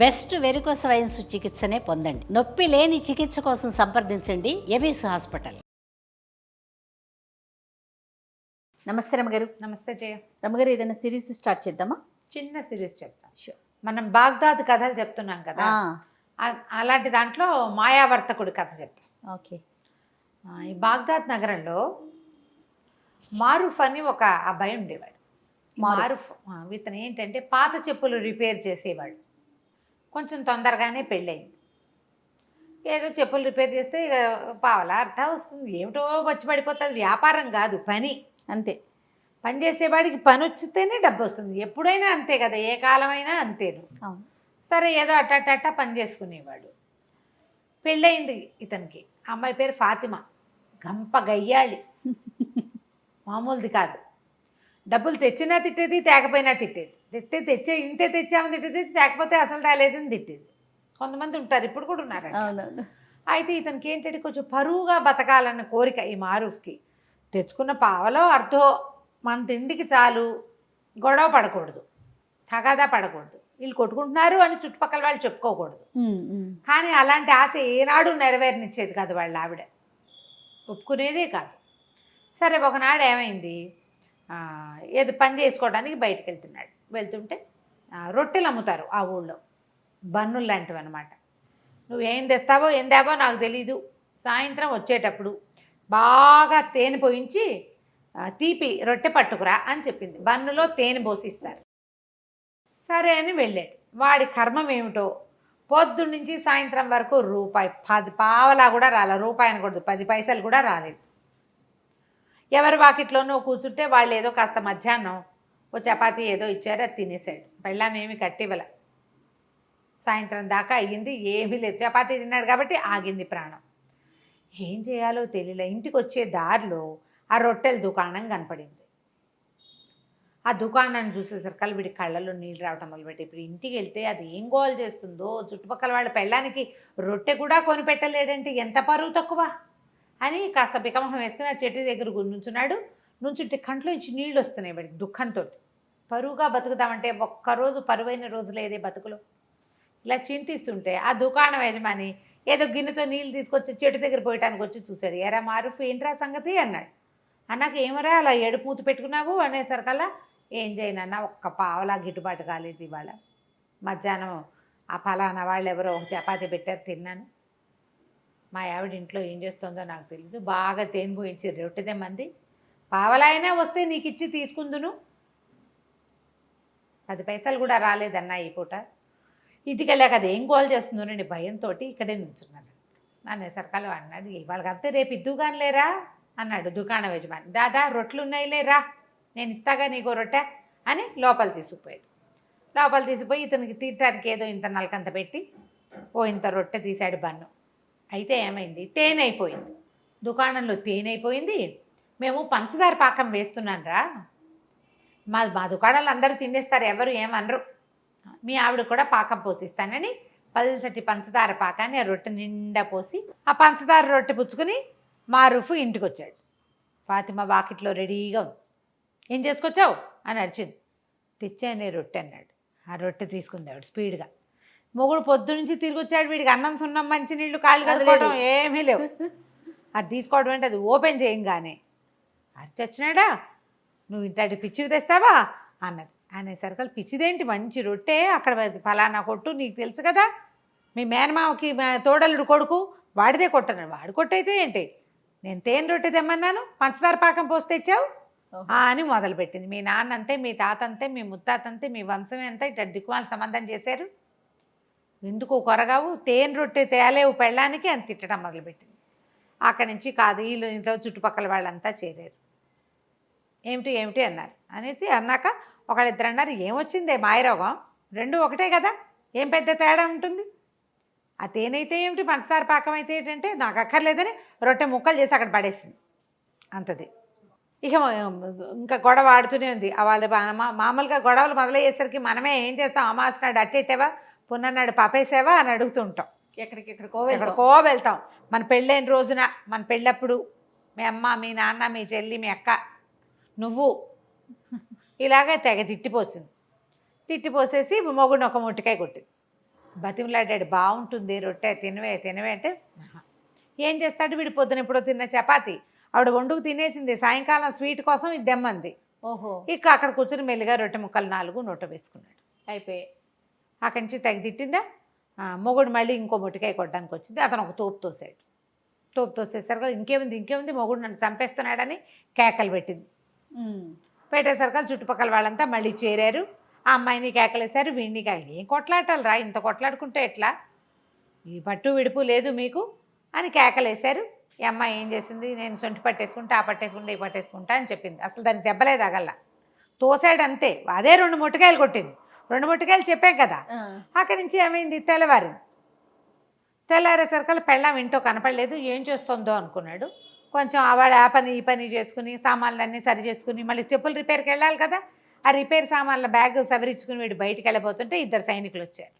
Best varicose veins చికిత్సనే పొందండి. నొప్పి లేని చికిత్స కోసం సంప్రదించండి ఎబిస్ హాస్పిటల్. నమస్తే రమగారు. నమస్తే జయ. రమగారు, ఏదైనా సిరీస్ స్టార్ట్ చేద్దామా? చిన్న సిరీస్ చెప్తాను. మనం బాగ్దాద్ కథలు చెప్తున్నాం కదా, అలాంటి దాంట్లో మాయావర్తకుడి కథ చెప్తాం. ఓకే. ఈ బాగ్దాద్ నగరంలో మారూఫ్ అని ఒక అబ్బాయి ఉండేవాడు. మారూఫ్ ఇతను ఏంటంటే పాత చెప్పులు రిపేర్ చేసేవాడు. కొంచెం తొందరగానే పెళ్ళయింది. ఏదో చెప్పులు రిపేర్ చేస్తే ఇక పావలా అర్థం వస్తుంది, ఏమిటో వచ్చి పడిపోతుంది. వ్యాపారం కాదు, పని. అంతే. పని చేసేవాడికి పని వచ్చితేనే డబ్బు వస్తుంది. ఎప్పుడైనా అంతే కదా, ఏ కాలమైనా అంతేను. సరే, ఏదో అట్ట పని చేసుకునేవాడు. పెళ్ళయింది ఇతనికి. అమ్మాయి పేరు ఫాతిమా. గంప గయ్యాళి, మామూలుది కాదు. డబ్బులు తెచ్చినా తిట్టేది, తేకపోయినా తిట్టేది. తెచ్చే ఇంతే తెచ్చామని తిట్టేది, తేకపోతే అసలు రాలేదని తిట్టేది. కొంతమంది ఉంటారు, ఇప్పుడు కూడా ఉన్నారు. అయితే ఇతనికి ఏంటంటే కొంచెం పరువుగా బతకాలన్న కోరిక ఈ మారూఫ్కి. తెచ్చుకున్న పావలో అర్థో మన తిండికి చాలు, గొడవ పడకూడదు, తగాదా పడకూడదు, వీళ్ళు కొట్టుకుంటున్నారు అని చుట్టుపక్కల వాళ్ళు చెప్పుకోకూడదు. కానీ అలాంటి ఆశ ఏనాడు నెరవేరనిచ్చేది కాదు వాళ్ళ ఆవిడ, ఒప్పుకునేదే కాదు. సరే, ఒకనాడు ఏమైంది, ఏదో పని చేసుకోవడానికి బయటకు వెళ్తుంటే రొట్టెలు అమ్ముతారు ఆ ఊళ్ళో, బన్నులు లాంటివి అనమాట. నువ్వు ఏం తెస్తావో ఏం తేవో నాకు తెలీదు, సాయంత్రం వచ్చేటప్పుడు బాగా తేనె పోయించి తీపి రొట్టె పట్టుకురా అని చెప్పింది. బన్నులో తేనె పోసిస్తారు. సరే అని వెళ్ళాడు. వాడి కర్మం ఏమిటో, పొద్దున్నుంచి సాయంత్రం వరకు రూపాయి 10 పావలా కూడా రాలే. రూపాయి అనకూడదు, 10 పైసలు కూడా రాలేదు. ఎవరి వాకిట్లోనూ కూర్చుంటే వాళ్ళు ఏదో కాస్త మధ్యాహ్నం ఓ చపాతీ ఏదో ఇచ్చారు, అది తినేసాడు. పెళ్ళామేమి కట్టివ్వల. సాయంత్రం దాకా అయ్యింది, ఏమీ లేదు. చపాతీ తిన్నాడు కాబట్టి ఆగింది ప్రాణం. ఏం చేయాలో తెలియలే. ఇంటికి వచ్చే దారిలో ఆ రొట్టెల దుకాణం కనపడింది. ఆ దుకాణాన్ని చూసేసరికి వీడి కళ్ళల్లో నీళ్ళు రావటం మొదలుపెట్టి, ఇప్పుడు ఇంటికి వెళ్తే అది ఏం గోల్ చేస్తుందో, చుట్టుపక్కల వాళ్ళ పెళ్ళానికి రొట్టె కూడా కొనిపెట్టలేడంటే ఎంత పరువు తక్కువ అని కాస్త బికమహం వేసుకుని ఆ చెట్టు దగ్గర నుంచున్నాడు. నుంచుంటే కంట్లోంచి నీళ్ళు వస్తున్నాయి వాడికి దుఃఖంతో. పరువుగా బతుకుతామంటే ఒక్కరోజు పరువైన రోజు లేదే బతుకులో. ఇలా చింతిస్తుంటే ఆ దుకాణం యజమాని ఏదో గిన్నెతో నీళ్ళు తీసుకొచ్చి చెట్టు దగ్గర పోయటానికి వచ్చి చూశాడు. ఎరా మారూఫ్, ఏంట్రా సంగతి అన్నాడు. అన్నాక ఏమరా అలా ఏడుపు మూత పెట్టుకున్నావు అనేసరికల్లా, ఏం చేయనన్నా, ఒక్క పావలా గిట్టుబాటు కాలేదు ఇవాళ. మధ్యాహ్నం ఆ ఫలానా వాళ్ళు ఎవరో ఒక చపాతీ పెట్టారు, తిన్నాను. మా ఆవిడ ఇంట్లో ఏం చేస్తుందో నాకు తెలియదు, బాగా తేనె పోయించి రొట్టెదే మంది, పావలా అయినా వస్తే నీకు ఇచ్చి తీసుకుందును, 10 పైసలు కూడా రాలేదన్నా ఈ పూట. ఇంటికి వెళ్ళాక అది ఏం గోల్ చేస్తుందోనండి భయంతో ఇక్కడే నుంచున్నాను అనేసరికలు అన్నాడు. ఇవాళ కాకపోతే రేపు ఇద్దుగాని లేరా అన్నాడు దుకాణం యజమాని. దాదా రొట్టెలు ఉన్నాయి లేరా, నేను ఇస్తాగా నీకో రొట్టె అని లోపల తీసుకుపోయాడు. లోపల తీసుకుపోయి ఇతనికి తీర్చడానికి ఏదో ఇంత నలకంత పెట్టి ఓ ఇంత రొట్టె తీశాడు బన్ను. అయితే ఏమైంది, తేనె అయిపోయింది. దుకాణంలో తేనె అయిపోయింది. మేము పంచదార పాకం వేస్తున్నాను రా, మా దుకాణాలు అందరూ తినేస్తారు, ఎవరు ఏమనరు, మీ ఆవిడ కూడా పాకం పోసిస్తానని పల్చటి పంచదార పాకాన్ని ఆ రొట్టె నిండా పోసి ఆ పంచదార రొట్టె పుచ్చుకొని మారూఫ్ ఇంటికి వచ్చాడు. ఫాతిమా వాకిట్లో రెడీగా ఉంది. ఏం చేసుకొచ్చావు అని అడిచింది. తెచ్చానే రొట్టె అన్నాడు. ఆ రొట్టె తీసుకుంది ఆవిడ స్పీడ్గా. మొగుడు పొద్దు నుంచి తిరిగి వచ్చాడు. వీడికి అన్నం సున్నం మంచినీళ్ళు కాళ్ళు కదుకోవడం ఏమీ లేవు. అది తీసుకోవడం అంటే అది ఓపెన్ చేయంగానే అది చచ్చినాడా, నువ్వు ఇంటి పిచ్చివి తెస్తావా అన్నది. అనేసరికి పిచ్చిదేంటి, మంచి రొట్టె, అక్కడ ఫలానా కొట్టు, నీకు తెలుసు కదా, మీ మేనమామకి తోడలుడు కొడుకు వాడిదే కొట్టను. వాడు కొట్టయితే ఏంటి, నేను తేనె రొట్టె తెమ్మన్నాను, పంచదార పాకం పోసి తెచ్చావు అని మొదలుపెట్టింది. మీ నాన్న అంతే, మీ తాత అంతే, మీ ముత్తాత అంతే, మీ వంశమే అంతా ఇట్లా దిక్కుమాల సంబంధం చేశారు, ఎందుకు కొరగావు, తేనె రొట్టె తేలేవు పెళ్ళానికి అని తిట్టడం మొదలుపెట్టింది. అక్కడి నుంచి కాదు, వీళ్ళు ఇంట్లో చుట్టుపక్కల వాళ్ళంతా చేరారు. ఏమిటి అన్నారు. అనేసి అన్నాక ఒకళ్ళిద్దరు అన్నారు, ఏమొచ్చిందే మాయరోగం, రెండు ఒకటే కదా, ఏం పెద్ద తేడా ఉంటుంది, ఆ తేనె అయితే ఏమిటి, పంచదార పాకం అయితే ఏంటంటే నాకు అక్కర్లేదని రొట్టె ముక్కలు చేసి అక్కడ పడేసింది. అంతది. ఇక ఇంకా గొడవ ఆడుతూనే ఉంది. వాళ్ళ మామూలుగా గొడవలు మొదలయ్యేసరికి మనమే ఏం చేస్తాం, అమావాస్య నాడు అట్టేటేవా, పున్ననాడు పాపేసావా అని అడుగుతుంటాం. ఎక్కడికో వెళ్తాం. మన పెళ్ళైన రోజున, మన పెళ్ళప్పుడు మీ అమ్మ, మీ నాన్న, మీ చెల్లి, మీ అక్క, నువ్వు ఇలాగే తెగ తిట్టిపోసింది. తిట్టిపోసేసి మొగుడిని ఒక ముట్టికాయ కొట్టింది. బతిమలాడాడు, బాగుంటుంది రొట్టె తినవే తినవే అంటే ఆహా. ఏం చేస్తాడు వీడు, పొద్దున ఎప్పుడో తిన్న చపాతి ఆవిడ వండుకు తినేసింది, సాయంకాలం స్వీట్ కోసం ఇది దెమ్మంది. ఓహో. ఇక అక్కడ కూర్చొని మెల్లిగా రొట్టె ముక్కలు 4 నోట వేసుకున్నాడు. అయిపోయి అక్కడి నుంచి తెగ తిట్టిందా. మొగుడు మళ్ళీ ఇంకో మొట్టికాయ కొట్టడానికి వచ్చింది. అతను ఒక తోపు తోసాడు. తోపు తోసేసరికి ఇంకేముంది మొగుడు నన్ను చంపేస్తున్నాడని కేకలు పెట్టింది. పెట్టేసరికి చుట్టుపక్కల వాళ్ళంతా మళ్ళీ చేరారు. ఆ అమ్మాయిని కేకలేశారు, వీడిని కేకలు. ఏం కొట్లాటాలు రా, ఇంత కొట్లాడుకుంటే ఎట్లా, ఈ పట్టు విడుపు లేదు మీకు అని కేకలేశారు. ఈ అమ్మాయి ఏం చేసింది, నేను సొంటి పట్టేసుకుంటా, ఆ పట్టేసుకుంటా, ఈ పట్టేసుకుంటా అని చెప్పింది. అసలు దానికి దెబ్బలే తగల్లా, తోసాడు అంతే. అదే 2 మొట్టికాయలు కొట్టింది. 2 మొట్టికాయలు చెప్పాం కదా. అక్కడి నుంచి ఏమైంది, తెల్లారేసరికల్లా పెళ్ళాం ఇంట్లో కనపడలేదు. ఏం చేస్తుందో అనుకున్నాడు. కొంచెం ఆవాడు ఆ పని ఈ పని చేసుకుని సామాన్లన్నీ సరి చేసుకుని మళ్ళీ చెప్పులు రిపేర్కి వెళ్ళాలి కదా. ఆ రిపేర్ సామాన్ల బ్యాగ్ సవరించుకుని వీడు బయటికి వెళ్ళబోతుంటే 2 సైనికులు వచ్చారు.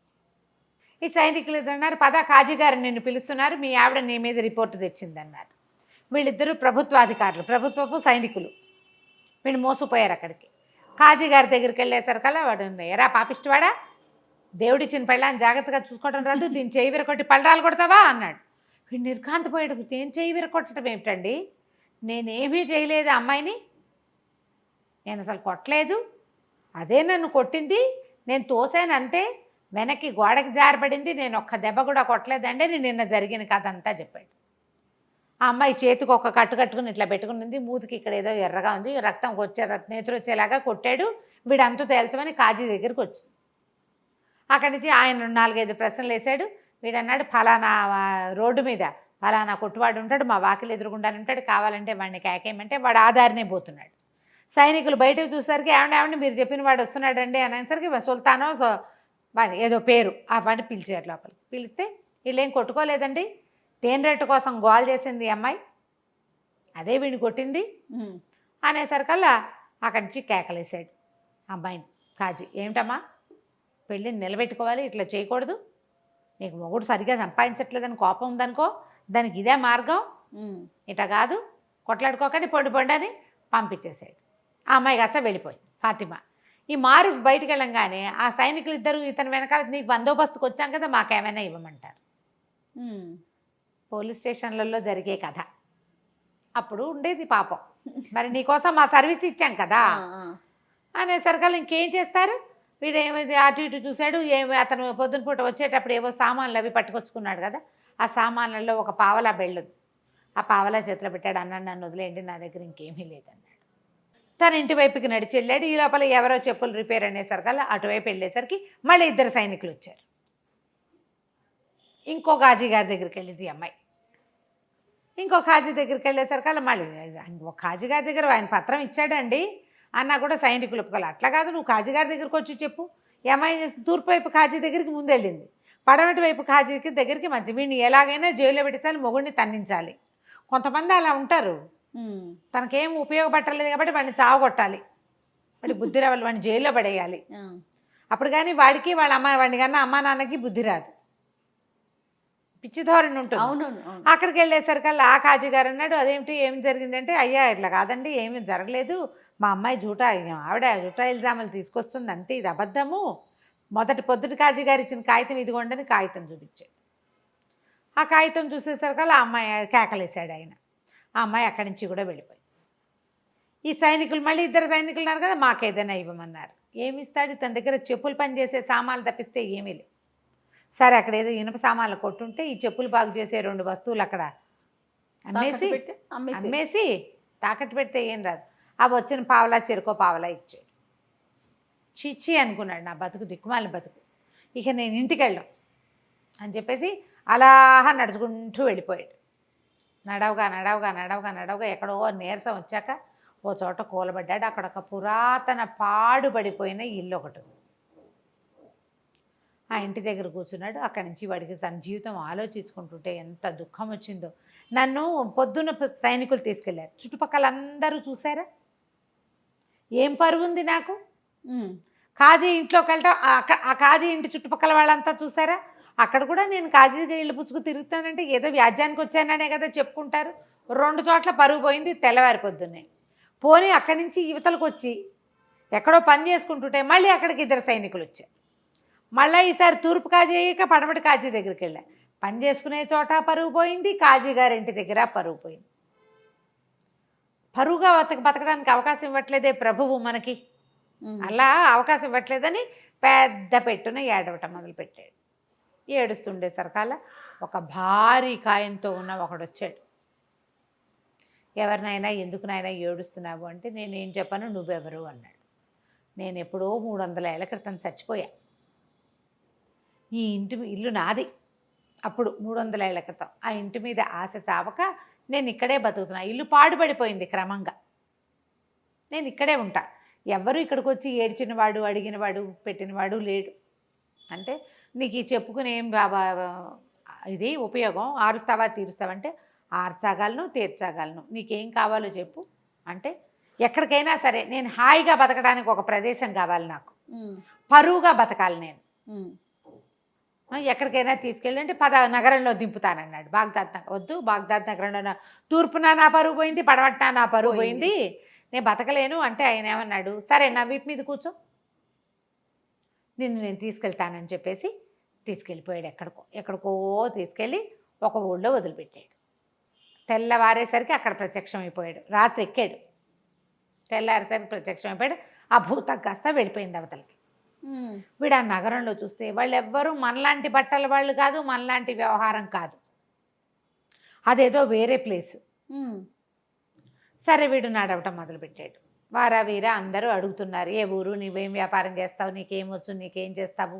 ఈ సైనికులు అన్నారు, పద కాజీ గారు నిన్ను పిలుస్తున్నారు, మీ ఆవిడ నీ మీద రిపోర్టు తెచ్చిందన్నారు. వీళ్ళిద్దరూ ప్రభుత్వాధికారులు, ప్రభుత్వపు సైనికులు. వీళ్ళు మోసపోయారు అక్కడికి. కాజీ గారి దగ్గరికి వెళ్ళేసరికల్లా వాడు, ఎరా పాపిష్టివాడా, దేవుడిచ్చిన పెళ్ళాన్ని జాగ్రత్తగా చూసుకోవడం రాదు, దీన్ని చేయి విరకొట్టి పళ్ళాలు కొడతావా అన్నాడు. వీడు నిర్ఘాంతపోయాడు. నేను చేయి విరకొట్టడం ఏమిటండి, నేనేమీ చేయలేదు అమ్మాయిని, నేను అసలు కొట్టలేదు, అదే నన్ను కొట్టింది, నేను తోసాను అంతే, వెనక్కి గోడకి జారబడింది, నేను ఒక్క దెబ్బ కూడా కొట్టలేదండి, నేను నిన్న జరిగిన కథ అంతా చెప్పాడు. ఆ అమ్మాయి చేతికి ఒక కట్టు కట్టుకుని ఇట్లా పెట్టుకుని, మూతికి ఇక్కడ ఏదో ఎర్రగా ఉంది, రక్తం నేతులు వచ్చేలాగా కొట్టాడు, వీడంతా తేల్చమని కాజీ దగ్గరికి వచ్చింది. అక్కడి నుంచి ఆయన 4-5 ప్రశ్నలు వేశాడు. వీడన్నాడు, ఫలానా రోడ్డు మీద ఫలానా కొట్టువాడు ఉంటాడు, మా వాకిలు ఎదురుగుండానే ఉంటాడు, కావాలంటే వాడిని కేకేయమంటే వాడు ఆధారనే పోతున్నాడు. సైనికులు బయటకు చూసరికి ఏమండి మీరు చెప్పిన వాడు వస్తున్నాడండి అనేసరికి సుల్తానో వాడి ఏదో పేరు ఆ వాడిని పిలిచారు లోపలికి. పిలిస్తే వీళ్ళేం కొట్టుకోలేదండి, తేనెరెట్టు కోసం గోల్ చేసింది ఈ అమ్మాయి, అదే వీడిని కొట్టింది అనేసరికల్లా అక్కడి నుంచి కేకలేసాడు అమ్మాయిని కాజీ. ఏమిటమ్మా, పెళ్ళిని నిలబెట్టుకోవాలి, ఇట్లా చేయకూడదు, నీకు మొగుడు సరిగ్గా సంపాదించట్లేదని కోపం ఉందనుకో, దానికి ఇదే మార్గం, ఇట కాదు, కొట్లాడుకోకండి, పొండి అని పంపించేసాడు. ఆ అమ్మాయి కాస్త వెళ్ళిపోయింది ఫాతిమా. ఈ మారూఫ్ బయటికి వెళ్ళంగానే ఆ సైనికులు ఇద్దరు ఇతని వెనకాల, నీకు బందోబస్తుకు వచ్చాం కదా, మాకేమైనా ఇవ్వమంటారు. పోలీస్ స్టేషన్లలో జరిగే కథ అప్పుడు ఉండేది పాపం. మరి నీకోసం మా సర్వీస్ ఇచ్చాం కదా అనేసరికల్లా ఇంకేం చేస్తారు. వీడు ఏమైంది అటు ఇటు చూశాడు. అతను పొద్దున పూట వచ్చేటప్పుడు ఏవో సామాన్లు అవి పట్టుకొచ్చుకున్నాడు కదా, ఆ సామాన్లలో ఒక పావలా బెళ్ళదు. ఆ పావలా చేతిలో పెట్టాడు. అన్నాడు, నన్ను వదిలేయండి, నా దగ్గర ఇంకేమీ లేదన్నాడు. తన ఇంటి వైపుకి నడిచి వెళ్ళాడు. ఈ లోపల ఎవరో చెప్పులు రిపేర్ అనేసరికల్లా అటువైపు వెళ్ళేసరికి మళ్ళీ 2 సైనికులు వచ్చారు. ఇంకో కాజీ గారి దగ్గరికి వెళ్ళింది ఈ అమ్మాయి. ఇంకో కాజీ దగ్గరికి వెళ్ళేసరికల్లా మళ్ళీ ఒక కాజీ గారి దగ్గర ఆయన పత్రం ఇచ్చాడండి అన్నా కూడా సైనికులు ఒప్పుకోవాలి. అట్లా కాదు, నువ్వు కాజీ గారి దగ్గరికి వచ్చి చెప్పు. ఈ అమ్మాయి తూర్పు వైపు కాజీ దగ్గరికి ముందు వెళ్ళింది, పడమటి వైపు కాజీకి దగ్గరికి మధ్య. వీడిని ఎలాగైనా జైల్లో పెట్టాలి, మొగుడిని తన్నించాలి. కొంతమంది అలా ఉంటారు, తనకేం ఉపయోగపట్టలేదు కాబట్టి వాడిని చావగొట్టాలి, వాడి బుద్ధి రావాలి, వాడిని జైల్లో పడేయాలి. అప్పుడు కానీ వాడికి వాడిని కన్నా అమ్మా నాన్నకి బుద్ధి రాదు, పిచ్చి ధోరణి ఉంటుంది. అవునవును. అక్కడికి వెళ్ళేసరికల్లా ఆ కాజీ గారు అన్నాడు, అదేమిటి ఏమి జరిగిందంటే, అయ్యా ఇట్లా కాదండి, ఏమీ జరగలేదు, మా అమ్మాయి ఆవిడ జూటా ఇల్జాములు తీసుకొస్తుంది అంతే, ఇది అబద్ధము. పొద్దుటి కాజీ గారు ఇచ్చిన కాగితం ఇదిగోండని కాగితం చూపించాడు. ఆ కాగితం చూసేసరికల్లా ఆ అమ్మాయి కేకలేశాడు ఆయన. ఆ అమ్మాయి అక్కడి నుంచి కూడా వెళ్ళిపోయింది. ఈ సైనికులు మళ్ళీ 2 సైనికులు ఉన్నారు కదా, మాకేదైనా ఇవ్వమన్నారు. ఏమి ఇస్తాడు, తన దగ్గర చెప్పులు పని చేసే సామాన్లు తప్పిస్తే ఏమీ లేవు. సరే, అక్కడ ఏదో ఇనుప సామాన్లు కొట్టుంటే ఈ చెప్పులు బాగు చేసే 2 వస్తువులు అక్కడ అమ్మేసి తాకట్టు పెడితే ఏం రాదు. అవి వచ్చిన పావలా చెరుకో పావలా ఇచ్చాడు. చిచ్చి అనుకున్నాడు, నా బతుకు దిక్కుమాలిన బతుకు, ఇక నేను ఇంటికి వెళ్ళాం అని చెప్పేసి అలా నడుచుకుంటూ వెళ్ళిపోయాడు. నడవగా ఎక్కడో నీరసం వచ్చాక ఓ చోట కూలబడ్డాడు. అక్కడ ఒక పురాతన పాడుబడిపోయిన ఇల్లు ఒకటి. ఆ ఇంటి దగ్గర కూర్చున్నాడు. అక్కడి నుంచి వాడికి తన జీవితం ఆలోచించుకుంటుంటే ఎంత దుఃఖం వచ్చిందో. నన్ను పొద్దున్న సైనికులు తీసుకెళ్లారు, చుట్టుపక్కల అందరూ చూసారా, ఏం పరుగుంది నాకు. కాజీ ఇంట్లోకి వెళ్ళటం, ఆ కాజీ ఇంటి చుట్టుపక్కల వాళ్ళంతా చూసారా, అక్కడ కూడా నేను కాజీ ఇళ్ళు పుచ్చుకు తిరుగుతానంటే ఏదో వ్యాజ్యానికి వచ్చాననే కదా చెప్పుకుంటారు. 2 చోట్ల పరుగు పోయింది తెల్లవారి పొద్దున్నే. పోనీ అక్కడి నుంచి యువతలకు వచ్చి ఎక్కడో పని చేసుకుంటుంటే మళ్ళీ అక్కడికి 2 సైనికులు వచ్చారు. మళ్ళీ ఈసారి తూర్పు కాజీ అయ్యాక పడమటి కాజీ దగ్గరికి వెళ్ళా. పని చేసుకునే చోట పరుగు పోయింది, కాజీ గారింటి దగ్గర పరుగు పోయింది. పరుగుగా బతకడానికి అవకాశం ఇవ్వట్లేదే ప్రభువు మనకి, అలా అవకాశం ఇవ్వట్లేదని పెద్ద పెట్టున ఏడవటం మొదలుపెట్టాడు. ఏడుస్తుండే సరకాల ఒక భారీ కాయంతో ఉన్న ఒకడు వచ్చాడు. ఎవరినైనా ఎందుకునైనా ఏడుస్తున్నావు అంటే నేనేం చెప్పను, నువ్వెవరు అన్నాడు. నేను ఎప్పుడో 300 ఏళ్ల క్రితం చచ్చిపోయా. ఈ ఇల్లు నాది అప్పుడు 300 ఏళ్ల క్రితం. ఆ ఇంటి మీద ఆశ చావక నేను ఇక్కడే బతుకుతున్నా. ఇల్లు పాడుపడిపోయింది క్రమంగా, నేను ఇక్కడే ఉంటా. ఎవరు ఇక్కడికి వచ్చి ఏడ్చినవాడు, అడిగినవాడు, పెట్టినవాడు లేడు. అంటే నీకు ఈ చెప్పుకుని ఏం ఇది ఉపయోగం, ఆరుస్తావా తీరుస్తావంటే ఆర్చగలను, తీర్చగలను, నీకేం కావాలో చెప్పు అంటే ఎక్కడికైనా సరే నేను హాయిగా బతకడానికి ఒక ప్రదేశం కావాలి, నాకు పరువుగా బతకాలి, నేను ఎక్కడికైనా తీసుకెళ్ళి అంటే నగరంలో దింపుతానన్నాడు. బాగ్దాద్ నగరం వద్దు, బాగ్దాద్ నగరంలో తూర్పున నా పరువు పోయింది, పడమట్న నా పరువు పోయింది, నేను బతకలేను అంటే ఆయన ఏమన్నాడు, సరే నా వీపు మీద కూర్చో, నేను తీసుకెళ్తానని చెప్పేసి తీసుకెళ్ళిపోయాడు. ఎక్కడికో తీసుకెళ్ళి ఒక ఊళ్ళో వదిలిపెట్టాడు. తెల్లవారేసరికి అక్కడ ప్రత్యక్షం అయిపోయాడు. రాత్రి ఎక్కాడు, తెల్లారేసరికి ప్రత్యక్షం అయిపోయాడు. ఆ భూతం కాస్త వెళ్ళిపోయింది అవతలకి. వీడు ఆ నగరంలో చూస్తే వాళ్ళు ఎవ్వరూ మనలాంటి బట్టల వాళ్ళు కాదు, మనలాంటి వ్యవహారం కాదు, అదేదో వేరే ప్లేస్. సరే వీడు నడవటం మొదలుపెట్టాడు. వారా వీరా అందరూ అడుగుతున్నారు, ఏ ఊరు, నీవేం వ్యాపారం చేస్తావు, నీకేమొచ్చు, నీకేం చేస్తావు,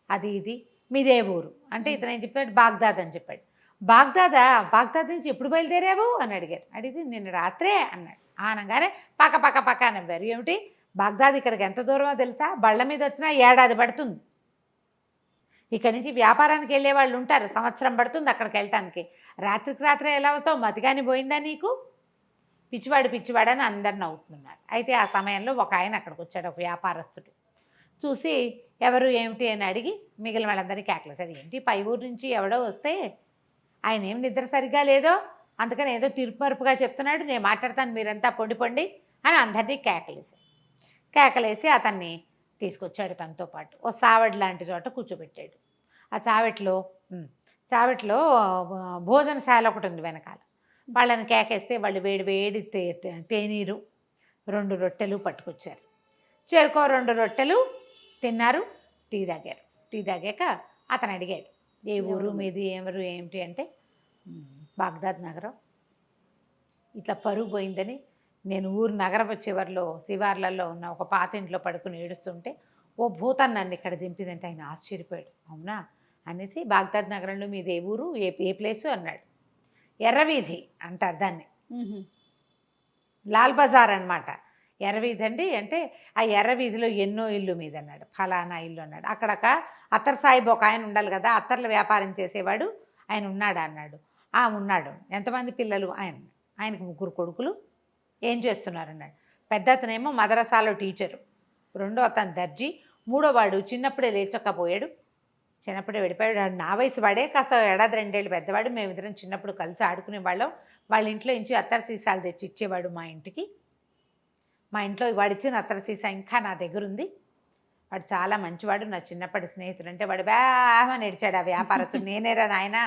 అది ఇది, మీదే ఊరు అంటే ఇతను ఏం చెప్పాడు, బాగ్దాద్ అని చెప్పాడు. బాగ్దాద్ నుంచి ఎప్పుడు బయలుదేరావు అని అడిగారు. అడిగితే నిన్న రాత్రే అన్నాడు. అనగానే పక్క నవ్వారు. ఏమిటి బాగ్దాద్ ఇక్కడికి ఎంత దూరమో తెలుసా, బళ్ళ మీద వచ్చినా 1 ఏడాది పడుతుంది. ఇక్కడి నుంచి వ్యాపారానికి వెళ్ళే వాళ్ళు ఉంటారు, 1 సంవత్సరం పడుతుంది అక్కడికి వెళ్ళటానికి. రాత్రికి రాత్రే ఎలా వస్తావు, మతిగాని పోయిందా నీకు, పిచ్చివాడని అందరు నవ్వుతున్నారు. అయితే ఆ సమయంలో ఒక ఆయన అక్కడికి వచ్చాడు, ఒక వ్యాపారస్తుడు. చూసి ఎవరు ఏమిటి అని అడిగి మిగిలిన వాళ్ళందరినీ కేకలేసారు. ఏంటి పై ఊరు నుంచి ఎవడో వస్తే ఆయన ఏం నిద్ర సరిగ్గా లేదో, అందుకని ఏదో తీర్పుమరుపుగా చెప్తున్నాడు, నేను మాట్లాడతాను, మీరంతా పొండి అని అందరినీ కేకలేసి అతన్ని తీసుకొచ్చాడు. తనతో పాటు ఓ సావడి లాంటి చోట కూర్చోబెట్టాడు. ఆ చావట్లో భోజనశాల ఒకటి ఉంది వెనకాల. వాళ్ళని కేకేస్తే వాళ్ళు వేడి తేనీరు 2 రొట్టెలు పట్టుకొచ్చారు. చేరుకో 2 రొట్టెలు తిన్నారు, టీ తాగాక అతను అడిగాడు, ఏ ఊరు మీది, ఎవరు ఏమిటి అంటే బాగ్దాద్ నగరం, ఇట్లా పరుగు పోయిందని నేను ఊరు నగరపు చివర్లో శివార్లలో ఉన్న ఒక పాత ఇంట్లో పడుకుని ఏడుస్తుంటే ఓ భూతాన్ని నన్ను ఇక్కడ దింపిందంటే ఆయన ఆశ్చర్యపోయాడు. అవునా అనేసి బాగ్దాద్ నగరంలో మీది ఏ ఊరు, ఏ ప్లేసు అన్నాడు. ఎర్రవీధి అంటారు దాన్ని, లాల్ బజార్ అనమాట. ఎర్రవీధి అండి అంటే ఆ ఎర్రవీధిలో ఎన్నో ఇల్లు మీద అన్నాడు, ఫలానా ఇల్లు అన్నాడు. అక్కడక అత్తర్ సాహిబ్ ఒక ఆయన ఉండాలి కదా, అత్తర్ల వ్యాపారం చేసేవాడు ఆయన ఉన్నాడా అన్నాడు. ఉన్నాడు. ఎంతమంది పిల్లలు, ఆయనకు 3 కొడుకులు, ఏం చేస్తున్నారు అన్నాడు. పెద్ద అతనేమో మదరసాలో టీచరు, 2వ అతను దర్జీ, 3వ వాడు చిన్నప్పుడే లేచకపోయాడు, చిన్నప్పుడే వెళ్ళిపోయాడు. నా వయసు వాడే, కాస్త 1 ఏడాది 2 ఏళ్ళు పెద్దవాడు. మేమిద్దరం చిన్నప్పుడు కలిసి ఆడుకునే వాళ్ళం. వాళ్ళ ఇంట్లో నుంచి అత్తర సీసాలు తెచ్చి ఇచ్చేవాడు మా ఇంటికి. మా ఇంట్లో వాడిచ్చిన అత్తర సీసా ఇంకా నా దగ్గర ఉంది. వాడు చాలా మంచివాడు, నా చిన్నప్పటి స్నేహితుడు. అంటే వాడు బాగా నడిచాడు ఆ వ్యాపారస్తుడు. నేనేరా నాయన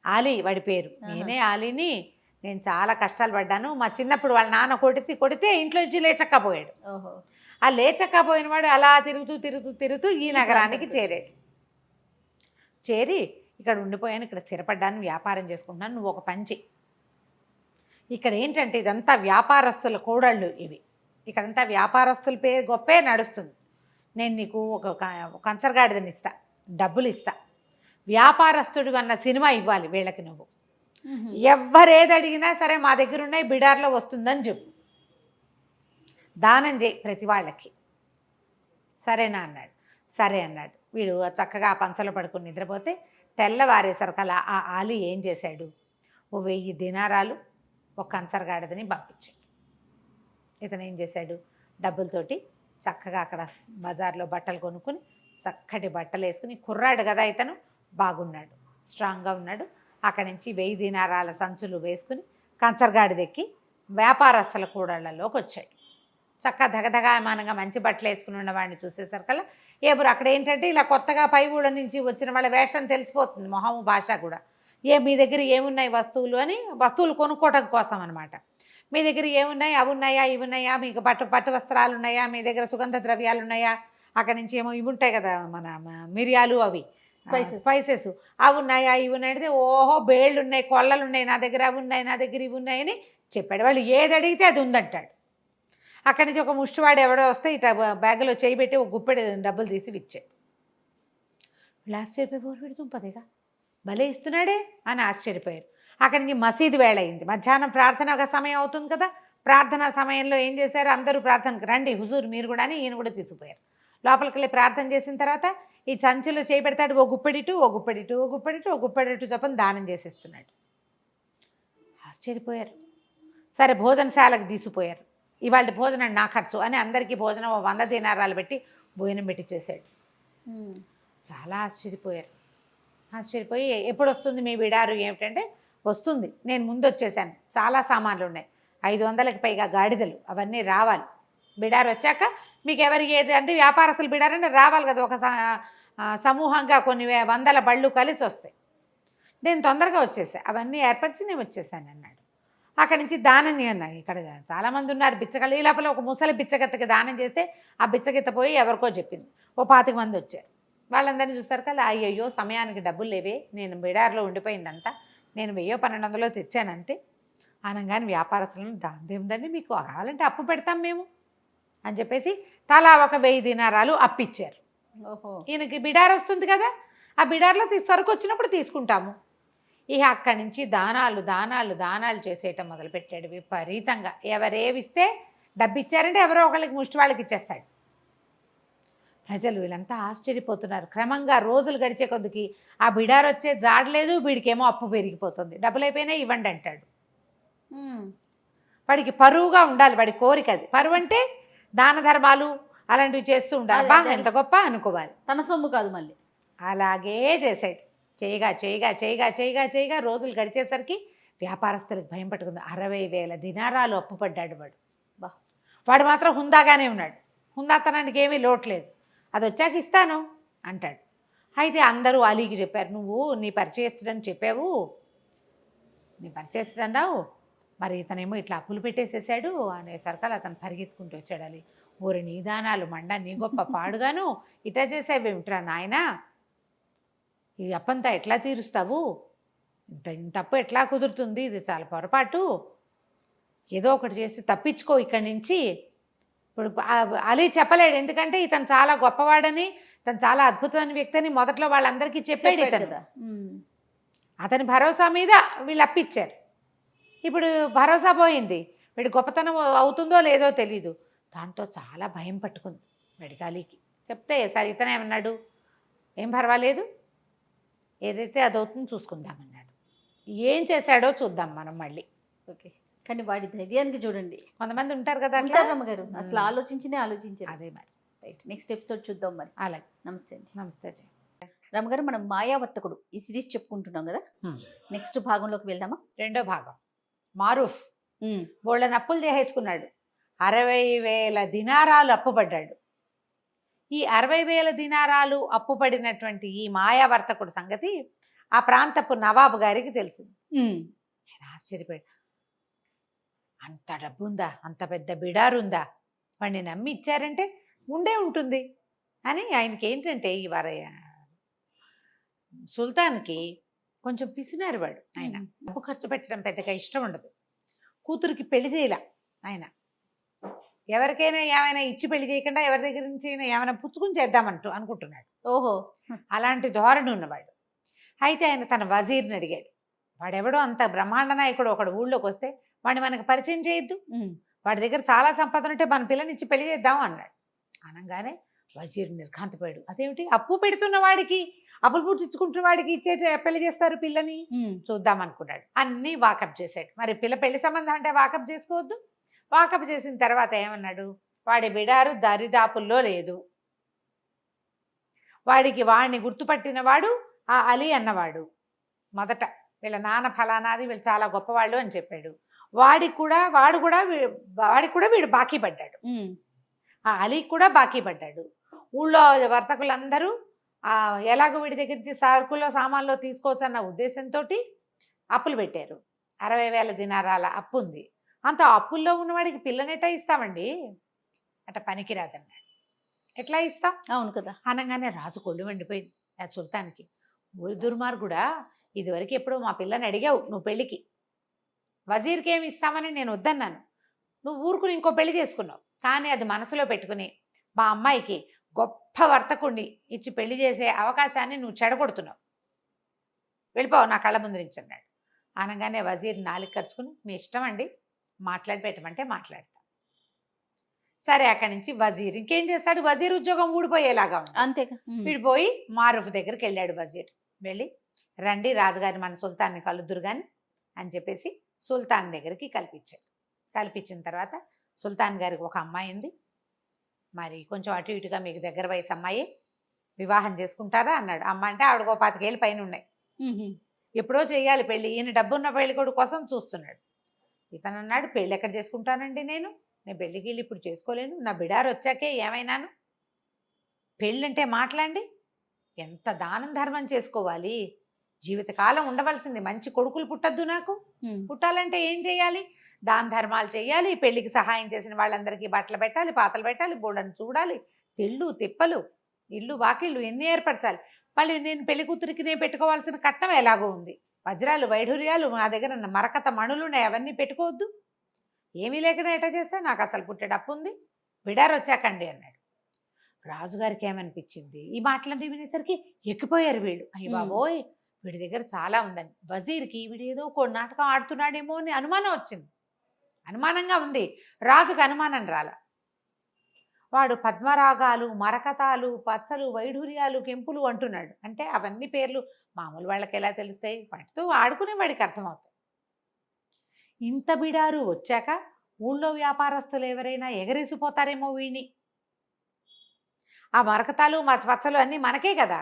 ఆలీ వాడి పేరు, నేనే ఆలీని. నేను చాలా కష్టాలు పడ్డాను. మా చిన్నప్పుడు వాళ్ళ నాన్న కొడితే ఇంట్లో నుంచి లేచక్కపోయాడు. ఆ లేచక్కపోయిన వాడు అలా తిరుగుతూ ఈ నగరానికి చేరి ఇక్కడ ఉండిపోయాను, ఇక్కడ స్థిరపడ్డాను, వ్యాపారం చేసుకుంటున్నాను, నువ్వు ఒక పంచి. ఇక్కడ ఏంటంటే ఇదంతా వ్యాపారస్తుల కోడళ్ళు ఇవి, ఇక్కడంతా వ్యాపారస్తుల పేరు గొప్పే నడుస్తుంది. నేను నీకు ఒక కంచరగాడిదని ఇస్తా, డబ్బులు ఇస్తా, వ్యాపారస్తుడు అన్న సినిమా ఇవ్వాలి వీళ్ళకి. నువ్వు ఎవరేది అడిగినా సరే మా దగ్గర ఉన్నాయి, బిడార్లో వస్తుందని చెప్పు, దానం చేయి ప్రతి వాళ్ళకి, సరేనా అన్నాడు. సరే అన్నాడు. వీడు చక్కగా ఆ పంచలో పడుకుని నిద్రపోతే తెల్లవారేసరికల్లా ఆ ఆలీ ఏం చేశాడు, ఓ 1000 దినారాలు ఒక కంచరగాడిదని పంపించాడు. ఇతను ఏం చేశాడు, డబ్బులతోటి చక్కగా అక్కడ బజార్లో బట్టలు కొనుక్కుని చక్కటి బట్టలు వేసుకుని, కుర్రాడు కదా ఇతను, బాగున్నాడు, స్ట్రాంగ్గా ఉన్నాడు. అక్కడి నుంచి 1000 దినారాల సంచులు వేసుకుని కంచరగాడి దెక్కి వ్యాపారస్తుల కూడళ్లలోకి వచ్చాడు. చక్కగా దగదగామానంగా మంచి బట్టలు వేసుకుని ఉన్నవాడిని చూసేసరికల్లా ఎవరు అక్కడ ఏంటంటే ఇలా కొత్తగా పై ఊళ్ళ నుంచి వచ్చిన వాళ్ళ వేషం తెలిసిపోతుంది, మొహము భాష కూడా. మీ దగ్గర ఏమున్నాయి వస్తువులు అని, వస్తువులు కొనుక్కోవడం కోసం అనమాట. మీ దగ్గర ఏమున్నాయి, అవి ఉన్నాయా, ఇవి ఉన్నాయా, మీకు పట్టు వస్త్రాలు ఉన్నాయా, మీ దగ్గర సుగంధ ద్రవ్యాలు ఉన్నాయా, అక్కడి నుంచి ఏమో ఇవి ఉంటాయి కదా మన మిరియాలు, అవి స్పైసెస్ అవి ఉన్నాయా, ఇవి ఉన్నాయి. ఓహో బేళ్ళు ఉన్నాయి, కొల్లలు ఉన్నాయి, నా దగ్గర అవి ఉన్నాయి, నా దగ్గర ఇవి ఉన్నాయని చెప్పాడు. వాళ్ళు ఏది అడిగితే అది ఉందంటాడు. అక్కడి నుంచి ఒక ముష్టివాడు ఎవడో వస్తే ఇట్లా బ్యాగ్లో చేయి పెట్టి ఒక గుప్పెడు డబ్బులు తీసి ఇచ్చాడు. వీళ్ళు ఆశ్చర్యపోయి పెడుతుంపదేగా భలే ఇస్తున్నాడే అని ఆశ్చర్యపోయారు. అక్కడి నుంచి మసీదు వేళ అయింది, మధ్యాహ్నం ప్రార్థన సమయం అవుతుంది కదా. ప్రార్థనా సమయంలో ఏం చేశారు, అందరూ ప్రార్థనకు రండి హుజూర్ మీరు కూడా అని ఈయన కూడా తీసుకుపోయారు. లోపలికి వెళ్ళి ప్రార్థన చేసిన తర్వాత ఈ సంచిలో చేయి పెడతాడు, ఓ గుప్పెడిటు ఓ గుప్పెడిటు ఓ గుప్పెడిటు ఓ గుప్పెడిటు చొప్పున దానం చేసేస్తున్నాడు. ఆశ్చర్యపోయారు. సరే భోజనశాలకు తీసుకుపోయారు. ఇవాళ భోజనం నా ఖర్చు అని అందరికీ భోజనం 100 దీనారాలు పెట్టి భోజనం పెట్టి చేశాడు. చాలా ఆశ్చర్యపోయారు. ఆశ్చర్యపోయి ఎప్పుడు వస్తుంది మీ బిడారు ఏమిటంటే, వస్తుంది, నేను ముందు వచ్చేసాను, చాలా సామాన్లు ఉన్నాయి, 500కి పైగా గాడిదలు, అవన్నీ రావాలి. బిడారు వచ్చాక మీకు ఎవరికి ఏది అంటే వ్యాపారస్తులు బిడారంటే రావాలి కదా, ఒక సమూహంగా కొన్ని 100 బళ్ళు కలిసి వస్తాయి. నేను తొందరగా వచ్చేసా, అవన్నీ ఏర్పరిచి నేను వచ్చేసాను అన్నాడు. అక్కడి నుంచి దానం అన్నాడు. ఇక్కడ చాలామంది ఉన్నారు బిచ్చగళ్ళు. ఈ లోపల ఒక ముసలి బిచ్చగత్తకి దానం చేస్తే ఆ బిచ్చగత్త పోయి ఎవరికో చెప్పింది. ఓ 25 మంది వచ్చారు. వాళ్ళందరినీ చూస్తారు కదా, అయ్యయ్యో సమయానికి డబ్బులు లేవే, నేను బిడార్లో ఉండిపోయిందంతా, నేను 1000-1200 తెచ్చానంతే అనగానే వ్యాపారస్తులను దాందేముందండి, మీకు కావాలంటే అప్పు పెడతాం మేము అని చెప్పేసి తలా ఒక 1000 దీనారాలు అప్పిచ్చారు. ఓహో, ఈయనకి బిడార్ వస్తుంది కదా, ఆ బిడార్లో సరుకు వచ్చినప్పుడు తీసుకుంటాము. ఇక అక్కడి నుంచి దానాలు దానాలు దానాలు చేసేయటం మొదలుపెట్టాడు విపరీతంగా. ఎవరేవిస్తే డబ్బు ఇచ్చారంటే ఎవరో ఒకళ్ళకి ముష్టి వాళ్ళకి ఇచ్చేస్తాడు. ప్రజలు వీళ్ళంతా ఆశ్చర్యపోతున్నారు. క్రమంగా రోజులు గడిచే కొద్దికి ఆ బిడార్ వచ్చే జాడలేదు, వీడికేమో అప్పు పెరిగిపోతుంది. డబ్బులు అయిపోయినా ఇవ్వండి అంటాడు. వాడికి పరువుగా ఉండాలి, వాడి కోరిక అది. పరువు అంటే దాన ధర్మాలు అలాంటివి చేస్తూ ఉండాలి, బాగా ఎంత గొప్ప అనుకోవాలి, తన సొమ్ము కాదు మళ్ళీ. అలాగే చేశాడు. చేయగా చేయగా చేయగా చేయగా చేయగా రోజులు గడిచేసరికి వ్యాపారస్తులకు భయం పట్టుకుంది. 60,000 దినారాలు అప్పు పడ్డాడు వాడు. వాడు మాత్రం హుందాగానే ఉన్నాడు, హుందాతనానికి ఏమీ లోట్లేదు. అది వచ్చాక ఇస్తాను అంటాడు. అయితే అందరూ అలీకి చెప్పారు, నువ్వు నీ పరిచయస్తుడని చెప్పావు, నీ పరిచయస్తుడన్నావు, మరి ఇతనేమో ఇట్లా అప్పులు పెట్టేసేసాడు అనేసరికల్ అతను పరిగెత్తుకుంటూ వచ్చాడు. అలీ, ఊరి నీ దానాలు మండ, నీ గొప్ప పాడుగాను ఇట్లా చేసావేమిట్రా నాయనా, ఈ అప్పంతా ఎట్లా తీరుస్తావు, ఇంత అప్పు ఎట్లా కుదురుతుంది, ఇది చాలా పొరపాటు, ఏదో ఒకటి చేసి తప్పించుకో ఇక్కడి నుంచి. ఇప్పుడు అలీ చెప్పలేడు, ఎందుకంటే ఇతను చాలా గొప్పవాడని, తను చాలా అద్భుతమైన వ్యక్తి అని మొదట్లో వాళ్ళందరికీ చెప్పాడు ఇతను. అతని భరోసా మీద వీళ్ళు అప్పిచ్చారు. ఇప్పుడు భరోసా పోయింది, వీడి గొప్పతనం అవుతుందో లేదో తెలీదు. దాంతో చాలా భయం పట్టుకుంది వీడికి అలీకి. చెప్తే సరే ఇతనేమన్నాడు, ఏం పర్వాలేదు, ఏదైతే అదవుతుందో చూసుకుందామన్నాడు. ఏం చేశాడో చూద్దాం మనం మళ్ళీ. ఓకే, కానీ వాడి ధైర్యానికి చూడండి. కొంతమంది ఉంటారు కదా రమ్మగారు, అసలు ఆలోచించారు. అదే మరి. రైట్, నెక్స్ట్ ఎపిసోడ్ చూద్దాం మరి. అలాగే, నమస్తే అండి. నమస్తే. రమ్మగారు, మనం మాయావర్తకుడు ఈ సిరీస్ చెప్పుకుంటున్నాం కదా, నెక్స్ట్ భాగంలోకి వెళ్దామా? 2వ భాగం. మారూఫ్ బోళ్ళని అప్పులు చేసేసుకున్నాడు, 60,000 దినారాలు అప్పుపడ్డాడు. ఈ 60,000 దినారాలు అప్పుపడినటువంటి ఈ మాయావర్తకుడు సంగతి ఆ ప్రాంతపు నవాబు గారికి తెలిసింది. ఆయన ఆశ్చర్యపోయాడు, అంత డబ్బుందా, అంత పెద్ద బిడారుందా, వాడిని నమ్మి ఇచ్చారంటే ఉండే ఉంటుంది అని. ఆయనకి ఏంటంటే ఈ సుల్తాన్కి కొంచెం పిసినారు వాడు. ఆయన డబ్బు ఖర్చు పెట్టడం పెద్దగా ఇష్టం ఉండదు. కూతురికి పెళ్లి చేయలే ఆయన, ఎవరికైనా ఏమైనా ఇచ్చి పెళ్లి చేయకుండా ఎవరి దగ్గర నుంచి ఏమైనా పుచ్చుకుని చేద్దామంటూ అనుకుంటున్నాడు. ఓహో, అలాంటి ధోరణి ఉన్నవాడు. అయితే ఆయన తన వజీర్ని అడిగాడు, వాడెవడో అంత బ్రహ్మాండ నాయకుడు ఒకడు ఊళ్ళోకి వస్తే వాడిని మనకు పరిచయం చేయొద్దు, వాడి దగ్గర చాలా సంపద ఉంటే మన పిల్లని ఇచ్చి పెళ్లి చేద్దాం అన్నాడు. అనగానే వజీర్ నిర్ఘాంతపోయాడు. అదేమిటి, అప్పు పెడుతున్న వాడికి, అప్పులు పుట్టించుకుంటున్న వాడికి ఇచ్చే పెళ్లి చేస్తారు పిల్లని, చూద్దాం అనుకున్నాడు. అన్నీ వాకప్ చేశాడు. మరి పెళ్లి సంబంధం అంటే వాకప్ చేసుకోవద్దు. వాకప్ చేసిన తర్వాత ఏమన్నాడు, వాడి బిడారు దరిదాపుల్లో లేదు, వాడిని గుర్తుపట్టిన వాడు ఆ అలీ అన్నవాడు. మొదట వీళ్ళ నాన్న ఫలానాది, వీళ్ళు చాలా గొప్పవాళ్ళు అని చెప్పాడు. వాడికి కూడా వీడు బాకీ పడ్డాడు. ఆ అలీకి కూడా బాకీ పడ్డాడు. ఊళ్ళో వర్తకులందరూ ఎలాగో వీడి దగ్గర నుంచి సరుకుల్లో సామాన్లో తీసుకోవచ్చన్న ఉద్దేశంతో అప్పులు పెట్టారు. 60,000 దినారాల అప్పు ఉంది. అంత అప్పుల్లో ఉన్నవాడికి పిల్లనెట్టా ఇస్తామండి? అట పనికిరాదన్నాడు. ఎట్లా ఇస్తాం? అవును కదా. అనగానే రాజు కొళ్ళు మండిపోయింది ఆ సుల్తాన్కి. ఊరి దుర్మార్గుడా, ఇదివరకు ఎప్పుడో మా పిల్లని అడిగావు నువ్వు పెళ్ళికి, వజీర్కి ఏమి ఇస్తామని నేను వద్దన్నాను. నువ్వు ఊరుకుని ఇంకో పెళ్లి చేసుకున్నావు. కానీ అది మనసులో పెట్టుకుని మా అమ్మాయికి గొప్ప వర్తకుణ్ణి ఇచ్చి పెళ్లి చేసే అవకాశాన్ని నువ్వు చెడగొడుతున్నావు. వెళ్ళిపోవు నా కళ్ళ ముందు నుంచి అన్నాడు. అనగానే వజీర్ నాలుగు ఖర్చుకుని మీ ఇష్టం అండి, మాట్లాడి పెట్టమంటే మాట్లాడతా. సరే అక్కడి నుంచి వజీర్ ఇంకేం చేస్తాడు? వజీర్ ఉద్యోగం ఊడిపోయేలాగా ఉంది. అంతేగా. విడిపోయి మారూఫ్ దగ్గరికి వెళ్ళాడు వజీర్. వెళ్ళి రండి రాజుగారి మన సుల్తాన్ని కలుద్దురు కానీ అని చెప్పేసి సుల్తాన్ దగ్గరికి కల్పించాడు. కల్పించిన తర్వాత సుల్తాన్ గారికి ఒక అమ్మాయి ఉంది, మరి కొంచెం అటు ఇటుగా మీకు దగ్గర వయసు అమ్మాయి, వివాహం చేసుకుంటారా అన్నాడు. అమ్మ అంటే ఆవిడకో 25 ఏళ్ళు పైన ఉన్నాయి, ఎప్పుడో చేయాలి పెళ్ళి, ఈయన డబ్బున్న పెళ్లి కొడుకు కోసం చూస్తున్నాడు. ఇతను అన్నాడు పెళ్ళి ఎక్కడ చేసుకుంటానండి, నేను పెళ్ళికి వెళ్ళి ఇప్పుడు చేసుకోలేను, నా బిడారు వచ్చాకే ఏమైనాను, పెళ్ళంటే మాట్లాడండి, ఎంత దానం ధర్మం చేసుకోవాలి, జీవితకాలం ఉండవలసింది, మంచి కొడుకులు పుట్టద్దు నాకు, పుట్టాలంటే ఏం చేయాలి, దాన ధర్మాలు చేయాలి, పెళ్ళికి సహాయం చేసిన వాళ్ళందరికీ బట్టలు పెట్టాలి, పాతలు పెట్టాలి, బోడని చూడాలి, తిళ్ళు తిప్పలు, ఇల్లు వాకిళ్ళు ఎన్ని ఏర్పరచాలి, మళ్ళీ నేను పెళ్లి కూతురికి నేను పెట్టుకోవాల్సిన కట్నం ఎలాగో ఉంది, వజ్రాలు వైఢూర్యాలు నా దగ్గర మరకత మణులు ఉన్నాయి, అవన్నీ పెట్టుకోవద్దు, ఏమీ లేకుండా ఎట్లా చేస్తే నాకు అసలు పుట్టేటప్పు ఉంది, బిడారు వచ్చాకండి అన్నాడు. రాజుగారికి ఏమనిపించింది, ఈ మాటలన్నీ వినేసరికి ఎక్కిపోయారు వీళ్ళు, అయ్య బాబోయ్ వీడి దగ్గర చాలా ఉందని. వజీర్కి వీడు ఏదో ఒక నాటకం ఆడుతున్నాడేమో అని అనుమానం వచ్చింది, అనుమానంగా ఉంది. రాజుకు అనుమానం రాల. వాడు పద్మరాగాలు, మరకతాలు, పచ్చలు, వైఢూర్యాలు, కెంపులు అంటున్నాడు. అంటే అవన్నీ పేర్లు మామూలు వాళ్ళకి ఎలా తెలుస్తాయి, వాటితో ఆడుకునే వాడికి అర్థమవుతాయి. ఇంత బిడారు వచ్చాక ఊళ్ళో వ్యాపారస్తులు ఎవరైనా ఎగరేసిపోతారేమో వీణి, ఆ మరకతాలు పచ్చలు అన్నీ మనకే కదా.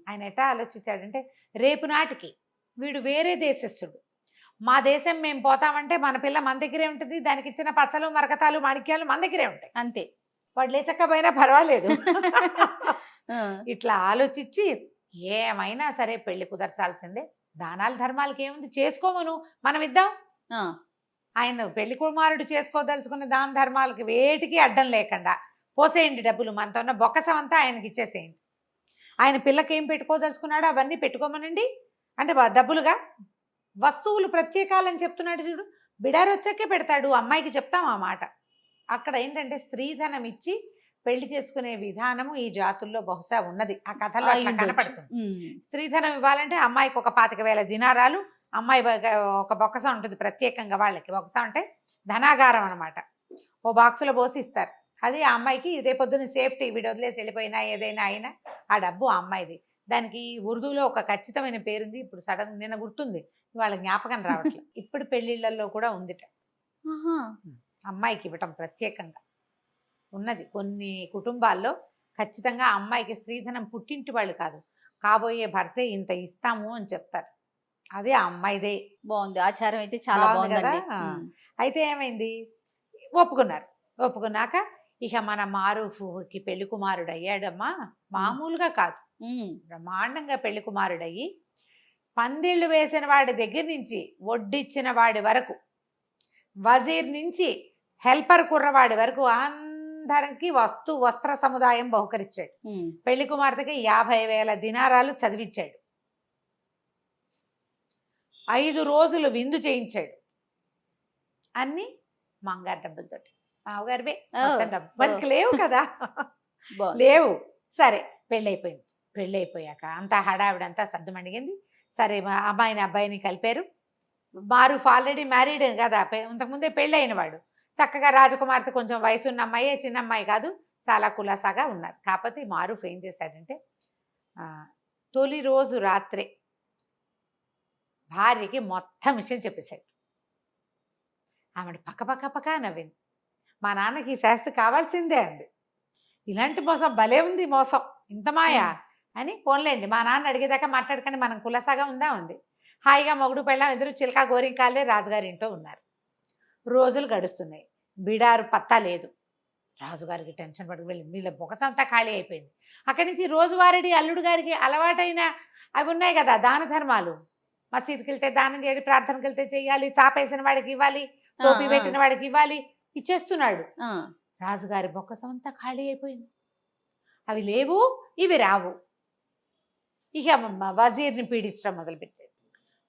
ఆయన ఎట్టా ఆలోచించాడంటే రేపు నాటికి వీడు వేరే దేశస్థుడు, మా దేశం మేము పోతామంటే మన పిల్ల మన దగ్గరే ఉంటుంది, దానికి ఇచ్చిన పచ్చలు మరకతాలు మాణిక్యాలు మన దగ్గరే ఉంటాయి, అంతే, వాడు లేచకపోయినా పర్వాలేదు. ఇట్లా ఆలోచించి ఏమైనా సరే పెళ్లి కుదర్చాల్సిందే, దానాలు ధర్మాలకి ఏముంది, చేసుకోమను మనం ఇద్దాం, ఆయన పెళ్లి కుమారుడు చేసుకోదలుచుకున్న దాన ధర్మాలకి వేటికి అడ్డం లేకుండా పోసేయండి, డబ్బులు మనతో ఉన్న బొక్కసం అంతా ఆయనకి ఇచ్చేసేయండి, ఆయన పిల్లకి ఏం పెట్టుకోదలుచుకున్నాడో అవన్నీ పెట్టుకోమనండి, అంటే డబ్బులుగా వస్తువులు ప్రత్యేకాలని చెప్తున్నాడు చూడు, బిడారు వచ్చాకే పెడతాడు, అమ్మాయికి చెప్తాం ఆ మాట. అక్కడ ఏంటంటే స్త్రీధనం ఇచ్చి పెళ్లి చేసుకునే విధానము ఈ జాతుల్లో బహుశా ఉన్నది, ఆ కథలో అట్లా కనపడుతుంది. స్త్రీధనం ఇవ్వాలంటే అమ్మాయికి ఒక 25,000 దినారాలు, అమ్మాయి ఒక బొక్కసం ఉంటుంది ప్రత్యేకంగా, వాళ్ళకి బొక్కసం అంటే ధనాగారం అనమాట, ఓ బాక్సులో పోసి ఇస్తారు, అది ఆ అమ్మాయికి రేపొద్దున సేఫ్టీ, వీడు వదిలేసి వెళ్ళిపోయినా ఏదైనా అయినా ఆ డబ్బు ఆ అమ్మాయిది. దానికి ఉర్దూలో ఒక ఖచ్చితమైన పేరుంది, ఇప్పుడు సడన్ నిన్న గుర్తుంది, వాళ్ళ జ్ఞాపకం రావట్లేదు. ఇప్పుడు పెళ్లిళ్లలో కూడా ఉందిట, అమ్మాయికి ఇవ్వటం ప్రత్యేకంగా ఉన్నది. కొన్ని కుటుంబాల్లో ఖచ్చితంగా అమ్మాయికి స్త్రీధనం పుట్టింటి వాళ్ళు కాదు, కాబోయే భర్తే ఇంత ఇస్తాము అని చెప్తారు, అదే ఆ అమ్మాయిదే. బాగుంది, ఆచారం అయితే చాలా బాగుంది కదా. అయితే ఏమైంది, ఒప్పుకున్నారు. ఒప్పుకున్నాక ఇక మన మారూఫ్కి పెళ్లి కుమారుడు అయ్యాడమ్మా, మామూలుగా కాదు, బ్రహ్మాండంగా పెళ్లి కుమారుడయ్యి పందిళ్ళు వేసిన వాడి దగ్గర నుంచి వడ్డిచ్చిన వాడి వరకు, వజీర్ నుంచి హెల్పర్ కుర్రవాడి వరకు అందరికి వస్త్ర సముదాయం బహుకరించాడు. పెళ్లి కుమార్తెకి 50,000 దినారాలు చదివించాడు, 5 రోజులు విందు చేయించాడు, అన్ని మంగారు డబ్బులతోటి, మామగారివే డబ్బు, మనకి లేవు కదా, లేవు. సరే పెళ్ళైపోయింది. పెళ్ళైపోయాక అంతా హడావిడంతా సర్దుమణిగింది. సరే అమ్మాయిని అబ్బాయిని కలిపారు. మారూఫ్ ఆల్రెడీ మ్యారీడ్ కదా, ఇంతకుముందే పెళ్ళైన వాడు, చక్కగా రాజకుమార్తె కొంచెం వయసు ఉన్న అమ్మాయి, చిన్న అమ్మాయి కాదు, చాలా కులాసాగా ఉన్నారు. కాకపోతే మారూఫ్ ఏం చేశాడంటే తొలి రోజు రాత్రే భార్యకి మొత్తం విషయం చెప్పేశాడు. ఆమెడు పక్క నవ్వింది. మా నాన్నకి ఈ శాస్త్రి కావాల్సిందే అంది. ఇలాంటి మోసం భలే ఉంది, మోసం ఇంత మాయా అని. పోన్లేండి మా నాన్న అడిగేదాకా మాట్లాడకండి, మనం కులసాగా ఉందా ఉంది. హాయిగా మొగుడు పెళ్ళాం ఎదురు చిలకా గోరింకాలే రాజుగారి ఇంట్లో ఉన్నారు. రోజులు గడుస్తున్నాయి, బిడారు పత్తా లేదు. రాజుగారికి టెన్షన్ పట్టుకు వెళ్ళింది. వీళ్ళ బొకసంతా ఖాళీ అయిపోయింది. అక్కడి నుంచి రోజువారీ అల్లుడు గారికి అలవాటైన అవి ఉన్నాయి కదా దాన ధర్మాలు. మసీదుకి వెళ్తే దానం చేయాలి, ప్రార్థనకి వెళ్తే చెయ్యాలి, చాపేసిన వాడికి ఇవ్వాలి, టోపీ పెట్టిన వాడికి ఇవ్వాలి, ఇచ్చేస్తున్నాడు. రాజుగారి బొక్కసం అంతా ఖాళీ అయిపోయింది. అవి లేవు, ఇవి రావు. ఇక వజీర్ని పీడించడం మొదలుపెట్టాడు.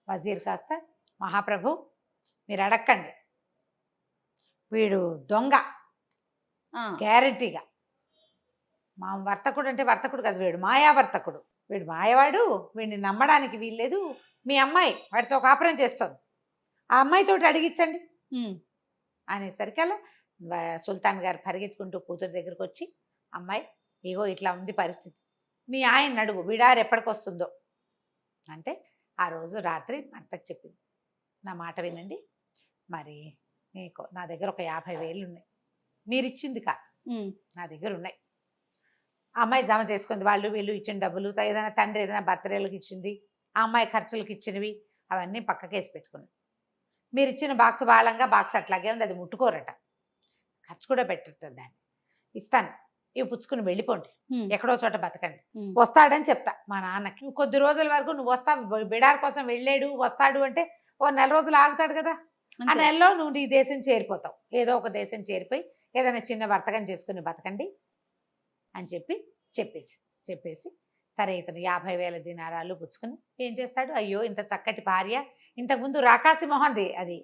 వజీర్ కాస్త మహాప్రభు మీరు అడక్కండి, వీడు దొంగ గ్యారంటీగా. మా వర్తకుడు అంటే వర్తకుడు కదా, వీడు మాయావర్తకుడు, వీడు మాయవాడు, వీడిని నమ్మడానికి వీల్లేదు. మీ అమ్మాయి వాడితో కాపురం చేస్తుంది, ఆ అమ్మాయితోటి అడిగించండి అనేసరికల్లా సుల్తాన్ గారు పరిగెత్తుకుంటూ కూతురు దగ్గరికి వచ్చి, అమ్మాయి ఇగో ఇట్లా ఉంది పరిస్థితి, మీ ఆయన అడుగు విడారు ఎప్పటికి వస్తుందో అంటే, ఆ రోజు రాత్రి భర్తకు చెప్పింది, నా మాట వినండి, మరి మీకు నా దగ్గర ఒక 50,000 ఉన్నాయి, మీరు ఇచ్చింది కాదు, నా దగ్గర ఉన్నాయి. ఆ అమ్మాయి జమ చేసుకుంది, వాళ్ళు వీళ్ళు ఇచ్చిన డబ్బులు, ఏదైనా తండ్రి ఏదైనా బర్త్డేలకు ఇచ్చింది, ఆ అమ్మాయి ఖర్చులకు ఇచ్చినవి అవన్నీ పక్కకేసి పెట్టుకుని, మీరు ఇచ్చిన బాక్స్ బాళంగా బాక్స్ అట్లాగే ఉంది, అది ముట్టుకోరట, ఖర్చు కూడా పెట్టట్టు, దాన్ని ఇస్తాను, ఇవి పుచ్చుకుని వెళ్ళిపోండి, ఎక్కడో చోట బతకండి, వస్తాడని చెప్తా మా నాన్నకి. కొద్ది రోజుల వరకు నువ్వు వస్తావు, బిడార్ కోసం వెళ్ళాడు వస్తాడు అంటే ఓ నెల రోజులు ఆగుతాడు కదా, ఆ నెలలో నువ్వు ఈ దేశం చేరిపోతావు, ఏదో ఒక దేశం చేరిపోయి ఏదైనా చిన్న వర్తకం చేసుకుని బతకండి అని చెప్పేసి సరే ఇతను 50,000 దినారాలు పుచ్చుకుని ఏం చేస్తాడు, అయ్యో ఇంత చక్కటి భార్య, ఇంతకుముందు రాకాసి మొహంది అది,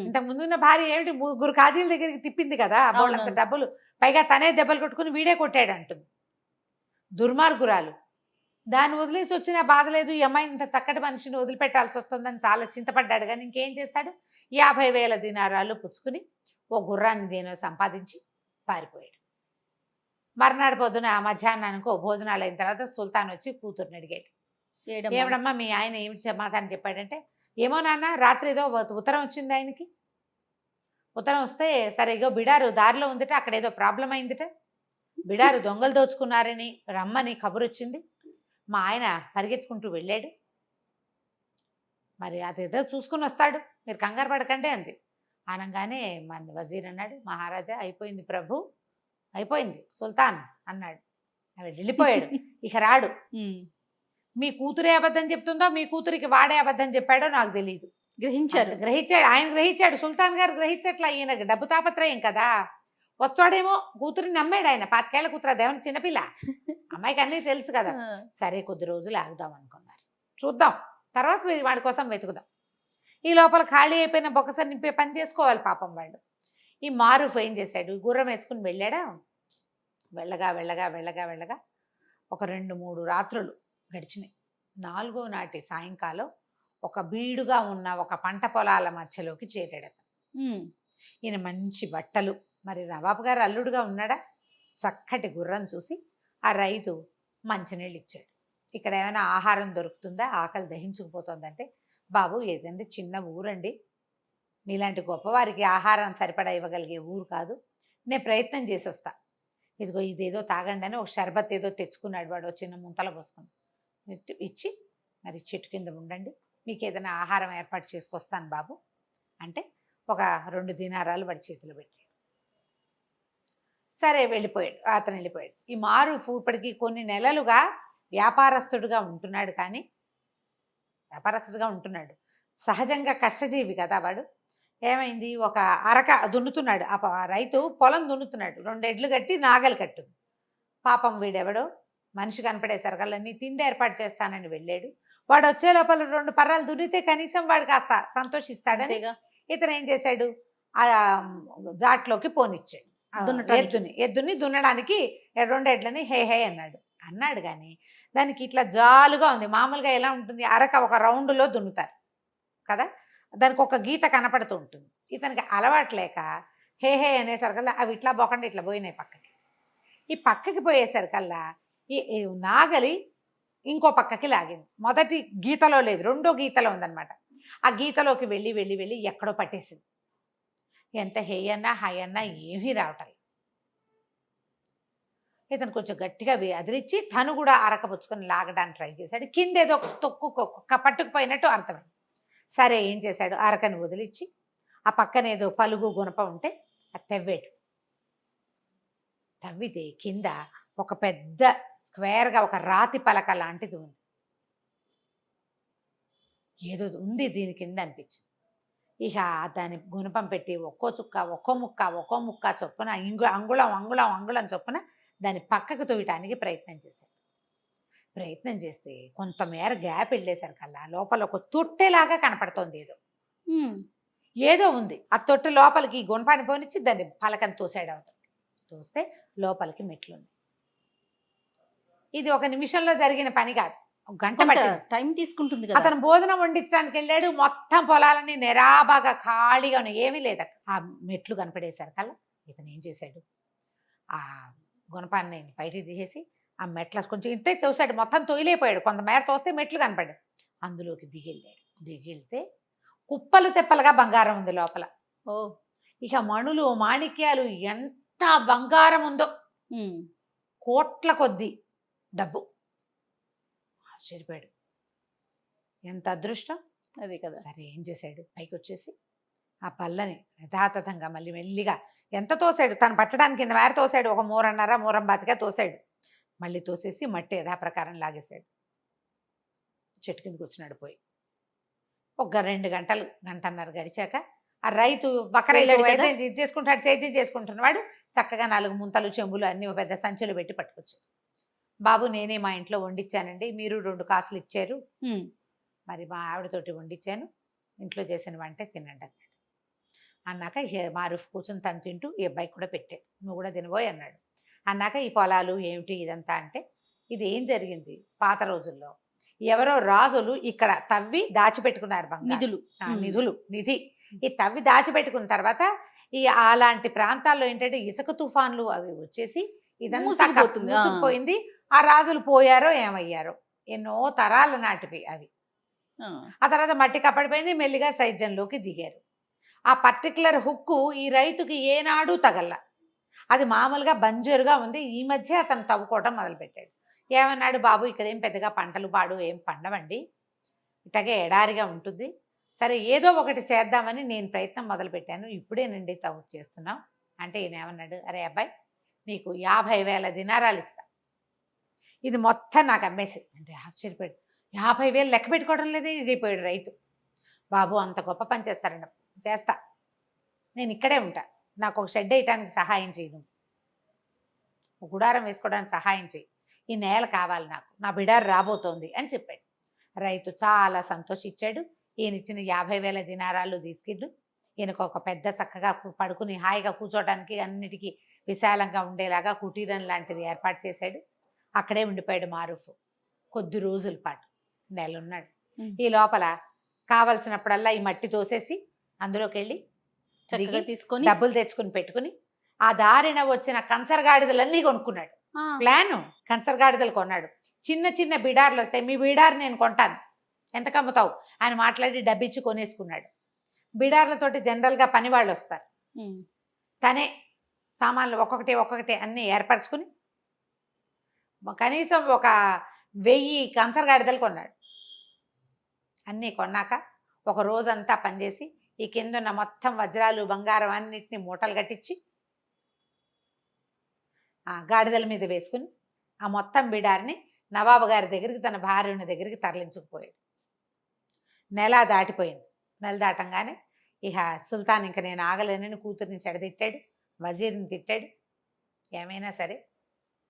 ఇంతకుముందు ఉన్న భార్య ఏమిటి 3 కాజీల దగ్గరికి తిప్పింది కదా, బోళ్ళంత డబ్బులు, పైగా తనే దెబ్బలు కొట్టుకుని వీడే కొట్టాడు అంటుంది, దుర్మార్గురాలు. దాన్ని వదిలేసి వచ్చిన బాధ లేదు, ఈ అమ్మాయి ఇంత చక్కటి మనిషిని వదిలిపెట్టాల్సి వస్తుందని చాలా చింతపడ్డాడు. కానీ ఇంకేం చేస్తాడు, 50,000 దినారాలు పుచ్చుకుని ఓ గుర్రాన్ని దేనో సంపాదించి పారిపోయాడు. మర్నాడు పొద్దున మధ్యాహ్నానికి ఓ భోజనాలు అయిన తర్వాత సుల్తాన్ వచ్చి కూతుర్ని అడిగాడు, ఏమిడమ్మా మీ ఆయన ఏమి సమాధానం చెప్పాడంటే, ఏమో నాన్న రాత్రి ఏదో ఉత్తరం వచ్చింది ఆయనకి, ఉత్తరం వస్తే సరే ఇగో బిడారు దారిలో ఉందిట, అక్కడ ఏదో ప్రాబ్లం అయిందిట, బిడారు దొంగలు దోచుకున్నారని రమ్మని కబురు వచ్చింది, మా ఆయన పరిగెత్తుకుంటూ వెళ్ళాడు, మరి అదేదో చూసుకుని వస్తాడు, మీరు కంగారు పడకండి అంది. అనగానే మన వజీర్ అన్నాడు, మహారాజా అయిపోయింది ప్రభు, అయిపోయింది సుల్తాన్ అన్నాడు. అవి వెళ్ళిపోయాడు, ఇక రాడు. మీ కూతురే అబద్ధం చెప్తుందో మీ కూతురికి వాడే అబద్ధం చెప్పాడో నాకు తెలియదు. గ్రహించాడు, ఆయన గ్రహించాడు, సుల్తాన్ గారు గ్రహించట్లా, ఈయన డబ్బు తాపత్రయం కదా, వస్తాడేమో కూతురిని నమ్మాడు ఆయన, 25 ఏళ్ల కూతురు, అదేమన్నా చిన్నపిల్ల, అమ్మాయికి అన్నీ తెలుసు కదా. సరే కొద్ది రోజులు ఆగుదాం అనుకున్నారు, చూద్దాం తర్వాత వాడి కోసం వెతుకుదాం, ఈ లోపల ఖాళీ అయిపోయిన బొక్కస నింపే పని చేసుకోవాలి పాపం వాళ్ళు. ఈ మారూఫ్ ఏం చేశాడు, గుర్రం వేసుకుని వెళ్ళాడా, వెళ్ళగా వెళ్ళగా వెళ్ళగా వెళ్ళగా ఒక 2-3 రాత్రులు గడిచినాయి. 4వ నాటి సాయంకాలం ఒక బీడుగా ఉన్న ఒక పంట పొలాల మధ్యలోకి చేరాడు అతను. ఈయన మంచి బట్టలు, మరి నవాబు గారు అల్లుడుగా ఉన్నాడా, చక్కటి గుర్రం చూసి ఆ రైతు మంచినీళ్ళు ఇచ్చాడు. ఇక్కడ ఏమైనా ఆహారం దొరుకుతుందా, ఆకలి దహించుకుపోతుందంటే, బాబు ఏదండి చిన్న ఊరండి, మీలాంటి గొప్పవారికి ఆహారం సరిపడా ఇవ్వగలిగే ఊరు కాదు, నేను ప్రయత్నం చేసి వస్తా, ఇదిగో ఇదేదో తాగండి అని ఒక షర్బత్ ఏదో తెచ్చుకున్నాడు వాడు, చిన్న ముంతల పోసుకుని ఇచ్చి, మరి చెట్టు కింద ఉండండి, మీకు ఏదైనా ఆహారం ఏర్పాటు చేసుకొస్తాను బాబు అంటే ఒక 2 దినారాలు వాడి చేతిలో పెట్టాడు. సరే వెళ్ళిపోయాడు, అతను వెళ్ళిపోయాడు. ఈ మారూఫ్ ఇప్పటికీ కొన్ని నెలలుగా వ్యాపారస్తుడుగా ఉంటున్నాడు, కానీ వ్యాపారస్తుడుగా ఉంటున్నాడు, సహజంగా కష్టజీవి కదా వాడు. ఏమైంది, ఒక అరక దున్నుతున్నాడు, ఆ రైతు పొలం దున్నుతున్నాడు, 2 ఎడ్లు కట్టి నాగలి కట్టుంది. పాపం వీడెవడో మనిషి కనపడేసరికల్లా తిండి ఏర్పాటు చేస్తానని వెళ్ళాడు. వాడు వచ్చే లోపల 2 పర్రాలు దున్నితే కనీసం వాడు కాస్త సంతోషిస్తాడని ఇతను ఏం చేశాడు, ఆ జాట్లోకి పోనిచ్చాడు, ఎద్దుని దున్నడానికి 2 ఎడ్లని హే హే అన్నాడు కానీ దానికి ఇట్లా జాలుగా ఉంది. మామూలుగా ఎలా ఉంటుంది, అరక ఒక రౌండ్లో దున్నుతారు కదా, దానికి ఒక గీత కనపడుతూ ఉంటుంది. ఇతనికి అలవాట్లేక హే హే అనేసరికల్లా అవి ఇట్లా పోకుండా ఇట్లా పోయినాయి పక్కకి. ఈ పక్కకి పోయేసరికల్లా ఈ నాగలి ఇంకో పక్కకి లాగింది, మొదటి గీతలో లేదు, 2వ గీతలో ఉందన్నమాట. ఆ గీతలోకి వెళ్ళి వెళ్ళి వెళ్ళి ఎక్కడో పట్టేసింది. ఎంత హే అన్నా హాయ్ అన్నా ఏమీ రావటం. ఇతను కొంచెం గట్టిగా అదిరిచ్చి తను కూడా అరకపుచ్చుకొని లాగడానికి ట్రై చేశాడు. కింద ఏదో పట్టుకుపోయినట్టు అర్థమైంది. సరే ఏం చేశాడు, అరకని వదిలిచ్చి ఆ పక్కన ఏదో పలుగు గుణప ఉంటే అది తెవ్వాడు. తవ్వితే కింద ఒక పెద్ద స్క్వేర్గా ఒక రాతి పలక లాంటిది ఉంది. ఏదో ఉంది దీని కింద అనిపించింది. ఇక దాని గుణపం పెట్టి ఒక్కో చుక్క ఒక్కో ముక్క చొప్పున అంగుళం అంగుళం అంగుళం చొప్పున దాన్ని పక్కకు తోయటానికి ప్రయత్నం చేస్తే కొంతమేర గ్యాప్ వెళ్ళేసరికల్లా లోపల ఒక తొట్టెలాగా కనపడుతోంది. ఏదో ఉంది. ఆ తొట్టె లోపలికి గుణపాన్ని పోనిచ్చి దాన్ని పలకని తోసాడు అవుతుంది. తోస్తే లోపలికి మెట్లుంది. ఇది ఒక నిమిషంలో జరిగిన పని కాదు, ఒక గంట టైం తీసుకుంటుంది కదా. అతను భోజనం వండించడానికి వెళ్ళాడు. మొత్తం పొలాలన్నీ నిరాబాగా ఖాళీగా ఉన్నాయి, ఏమీ లేదు. ఆ మెట్లు కనపడేసరికల్లా ఇతను ఏం చేశాడు, ఆ గుణపాన్ని బయటికి తీసేసి ఆ మెట్ల కొంచెం ఇంతే తోసాడు. మొత్తం తొయిలేపోయాడు. కొంతమేర తోస్తే మెట్లు కనపడ్డాడు. అందులోకి దిగిళ్తే కుప్పలు తెప్పలుగా బంగారం ఉంది లోపల. ఇక మణులు మాణిక్యాలు ఎంత బంగారం ఉందో, కోట్ల కొద్దీ డబ్బు. ఆశ్చర్యపోయాడు, ఎంత అదృష్టం అది కదా. సరే ఏం చేశాడు, పైకి వచ్చేసి ఆ పల్లని యథాతథంగా మళ్ళీ మెల్లిగా ఎంత తోసాడు, తను పట్టడానికి కింద మేర తోసాడు. ఒక మూరం బాతిగా తోసాడు. మళ్ళీ తోసేసి మట్టి యథాప్రకారం లాగేశాడు. చెట్టు కిందకి వచ్చినాడు. పోయి ఒక 2 గంటలు గంటన్నర గడిచాక ఆ రైతు బకర ఇది చేసుకుంటాడు, సేద్యం చేసుకుంటున్నవాడు చక్కగా 4 ముంతలు చెంబులు అన్ని పెద్ద సంచులు పెట్టి పట్టుకొచ్చాడు. బాబు, నేనే మా ఇంట్లో వండించానండి, మీరు 2 కాసులు ఇచ్చారు, మరి మా ఆవిడతోటి వండించాను, ఇంట్లో చేసిన వంటే తినండి అన్నాడు. అన్నాక మారూఫ్ కూర్చొని తను తింటూ ఈ అబ్బాయికి కూడా పెట్టాడు. నువ్వు కూడా తినబోయి అన్నాడు. అన్నాక ఈ పొలాలు ఏమిటి ఇదంతా అంటే, ఇది ఏం జరిగింది, పాత రోజుల్లో ఎవరో రాజులు ఇక్కడ తవ్వి దాచిపెట్టుకున్నారు నిధి. ఈ తవ్వి దాచిపెట్టుకున్న తర్వాత ఈ అలాంటి ప్రాంతాల్లో ఏంటంటే ఇసుక తుఫాన్లు అవి వచ్చేసి ఇదంతా మూసుకుపోయింది. ఆ రాజులు పోయారో ఏమయ్యారో, ఎన్నో తరాల నాటివి అవి. ఆ తర్వాత మట్టి కప్పడిపోయింది, మెల్లిగా సైద్యంలోకి దిగారు. ఆ పర్టికులర్ హుక్కు ఈ రైతుకి ఏనాడు తగల్ల, అది మామూలుగా బంజరుగా ఉంది. ఈ మధ్య అతను తవ్వుకోవటం మొదలుపెట్టాడు. ఏమన్నాడు, బాబు ఇక్కడేం పెద్దగా పంటలు పాడు ఏం పండవండి, ఇట్లాగే ఎడారిగా ఉంటుంది, సరే ఏదో ఒకటి చేద్దామని నేను ప్రయత్నం మొదలుపెట్టాను, ఇప్పుడేనండి తవ్వు చేస్తున్నాం అంటే ఈయన ఏమన్నాడు, అరే అబ్బాయి నీకు 50,000 దినారాలు ఇస్తా, ఇది మొత్తం నాకు అమ్మేసి అంటే. ఆశ్చర్యపోయాడు. 50,000 లెక్క పెట్టుకోవడం లేదే ఇదిపోయాడు రైతు. బాబు అంత గొప్ప పని చేస్తారండి, చేస్తా, నేను ఇక్కడే ఉంటా, నాకు ఒక షెడ్ వేయటానికి సహాయం చేయను, ఒక గుడారం వేసుకోవడానికి సహాయం చేయి, ఈ నేల కావాలి నాకు, నా బిడారు రాబోతోంది అని చెప్పాడు. రైతు చాలా సంతోషించాడు. ఈయన ఇచ్చిన 50,000 దినారాలు తీసుకెళ్ళు, ఈయనకు ఒక పెద్ద చక్కగా పడుకుని హాయిగా కూర్చోవడానికి అన్నిటికీ విశాలంగా ఉండేలాగా కుటీరం లాంటిది ఏర్పాటు చేశాడు. అక్కడే ఉండిపోయాడు మారూఫ్ కొద్ది రోజుల పాటు, నెలన్నాడు. ఈ లోపల కావలసినప్పుడల్లా ఈ మట్టి తోసేసి అందులోకి వెళ్ళి తీసుకొని డబ్బులు తెచ్చుకుని పెట్టుకుని ఆ దారిన వచ్చిన కంచరగాడిదలన్నీ కొనుక్కున్నాడు. ప్లాను కంచరగాడిదలు కొన్నాడు. చిన్న చిన్న బిడార్లు వస్తాయి, మీ బిడారు నేను కొంటాను, ఎంత కమ్ముతావు అని మాట్లాడి డబ్బిచ్చి కొనేసుకున్నాడు. బిడార్లతోటి జనరల్గా పని వాళ్ళు వస్తారు. తనే సామాన్లు ఒక్కొక్కటి అన్నీ ఏర్పరచుకుని కనీసం ఒక 1000 కంచరగాడిదలు కొన్నాడు. అన్నీ కొన్నాక ఒక రోజంతా పనిచేసి ఈ కిందున్న మొత్తం వజ్రాలు బంగారం అన్నిటిని మూటలు కట్టించి ఆ గాడిదల మీద వేసుకుని ఆ మొత్తం బిడారిని నవాబు గారి దగ్గరికి తన భార్య దగ్గరికి తరలించుకుపోయాడు. నెల దాటిపోయింది. నెల దాటంగానే ఇక సుల్తాన్ ఇంక నేను ఆగలేనని కూతురిని చెడదిట్టాడు, వజీర్ని తిట్టాడు. ఏమైనా సరే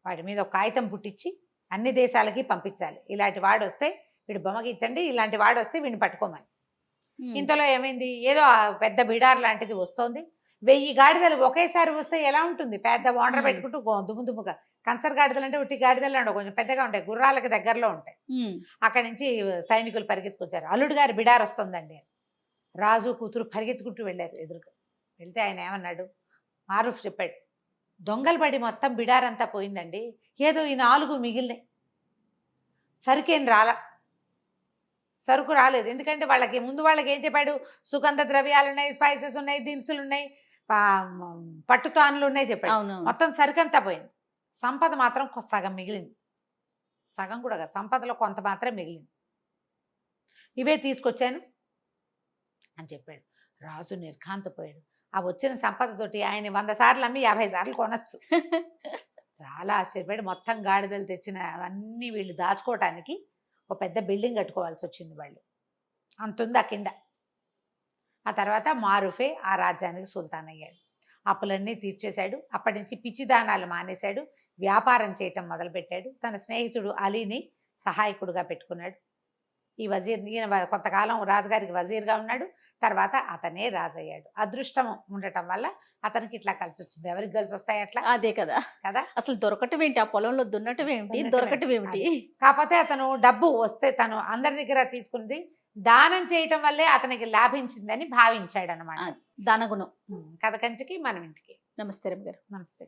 వాడి మీద ఒక కాగితం పుట్టించి అన్ని దేశాలకి పంపించాలి, ఇలాంటి వాడు వస్తే వీడు బొమ్మకిచ్చండి, ఇలాంటి వాడు వస్తే వీడిని పట్టుకోమని. ఇంతలో ఏమైంది, ఏదో పెద్ద బిడార్ లాంటిది వస్తోంది. 1000 గాడిదలు ఒకేసారి వస్తే ఎలా ఉంటుంది, పెద్ద వాండర్ పెట్టుకుంటూ దుమ్ముగా. కంచర్ గాడిదలు అంటే ఉట్టి గాడిదలు ఉండవు, కొంచెం పెద్దగా ఉంటాయి, గుర్రాలకి దగ్గరలో ఉంటాయి. అక్కడి నుంచి సైనికులు పరిగెత్తుకొచ్చారు. అల్లుడు గారి బిడార్ వస్తుందండి. రాజు కూతురు పరిగెత్తుకుంటూ వెళ్ళారు. ఎదురుగా వెళ్తే ఆయన ఏమన్నాడు, మారూఫ్ చెప్పాడు, దొంగలు పడి మొత్తం బిడారంతా పోయిందండి, ఏదో ఈ 4 మిగిలినాయి, సరుకు రాలేదు. ఎందుకంటే వాళ్ళకి ముందు వాళ్ళకి ఏం చెప్పాడు, సుగంధ ద్రవ్యాలు ఉన్నాయి, స్పైసెస్ ఉన్నాయి, దినుసులు ఉన్నాయి, పట్టుతానులు ఉన్నాయి చెప్పాడు. మొత్తం సరుకంతా పోయింది, సంపద మాత్రం సగం మిగిలింది. సగం కూడా కాదు, సంపదలో కొంత మాత్రం మిగిలింది, ఇవే తీసుకొచ్చాను అని చెప్పాడు. రాజు నిర్ఘాంతపోయాడు. ఆ వచ్చిన సంపదతోటి ఆయన 100 సార్లు అమ్మి 50 సార్లు కొనొచ్చు. చాలా ఆశ్చర్యపడి మొత్తం గాడిదలు తెచ్చిన అవన్నీ వీళ్ళు దాచుకోవటానికి ఒక పెద్ద బిల్డింగ్ కట్టుకోవాల్సి వచ్చింది వాళ్ళు. అంతుంది ఆ కింద. ఆ తర్వాత మారుఫే ఆ రాజ్యానికి సుల్తాన్ అయ్యాడు. అప్పులన్నీ తీర్చేశాడు. అప్పటి నుంచి పిచ్చిదానాలు మానేశాడు. వ్యాపారం చేయటం మొదలుపెట్టాడు. తన స్నేహితుడు అలీని సహాయకుడుగా పెట్టుకున్నాడు. ఈ ఈయన కొంతకాలం రాజుగారికి వజీర్గా ఉన్నాడు. తర్వాత అతనే రాజయ్యాడు. అదృష్టం ఉండటం వల్ల అతనికి ఇట్లా కలిసి వచ్చింది. ఎవరికి కలిసి వస్తాయి అట్లా అదే కదా. కదా. అసలు దొరకటం ఏంటి, ఆ పొలంలో దున్నటం ఏమిటి, దొరకటం ఏమిటి? కాకపోతే అతను డబ్బు వస్తే తను అందరి దగ్గర తీసుకుంది దానం చేయటం వల్లే అతనికి లాభించిందని భావించాడు అనమాట. దానగుణం. కథ కంచికి మనం ఇంటికి. నమస్తే రమ్య గారు. నమస్తే.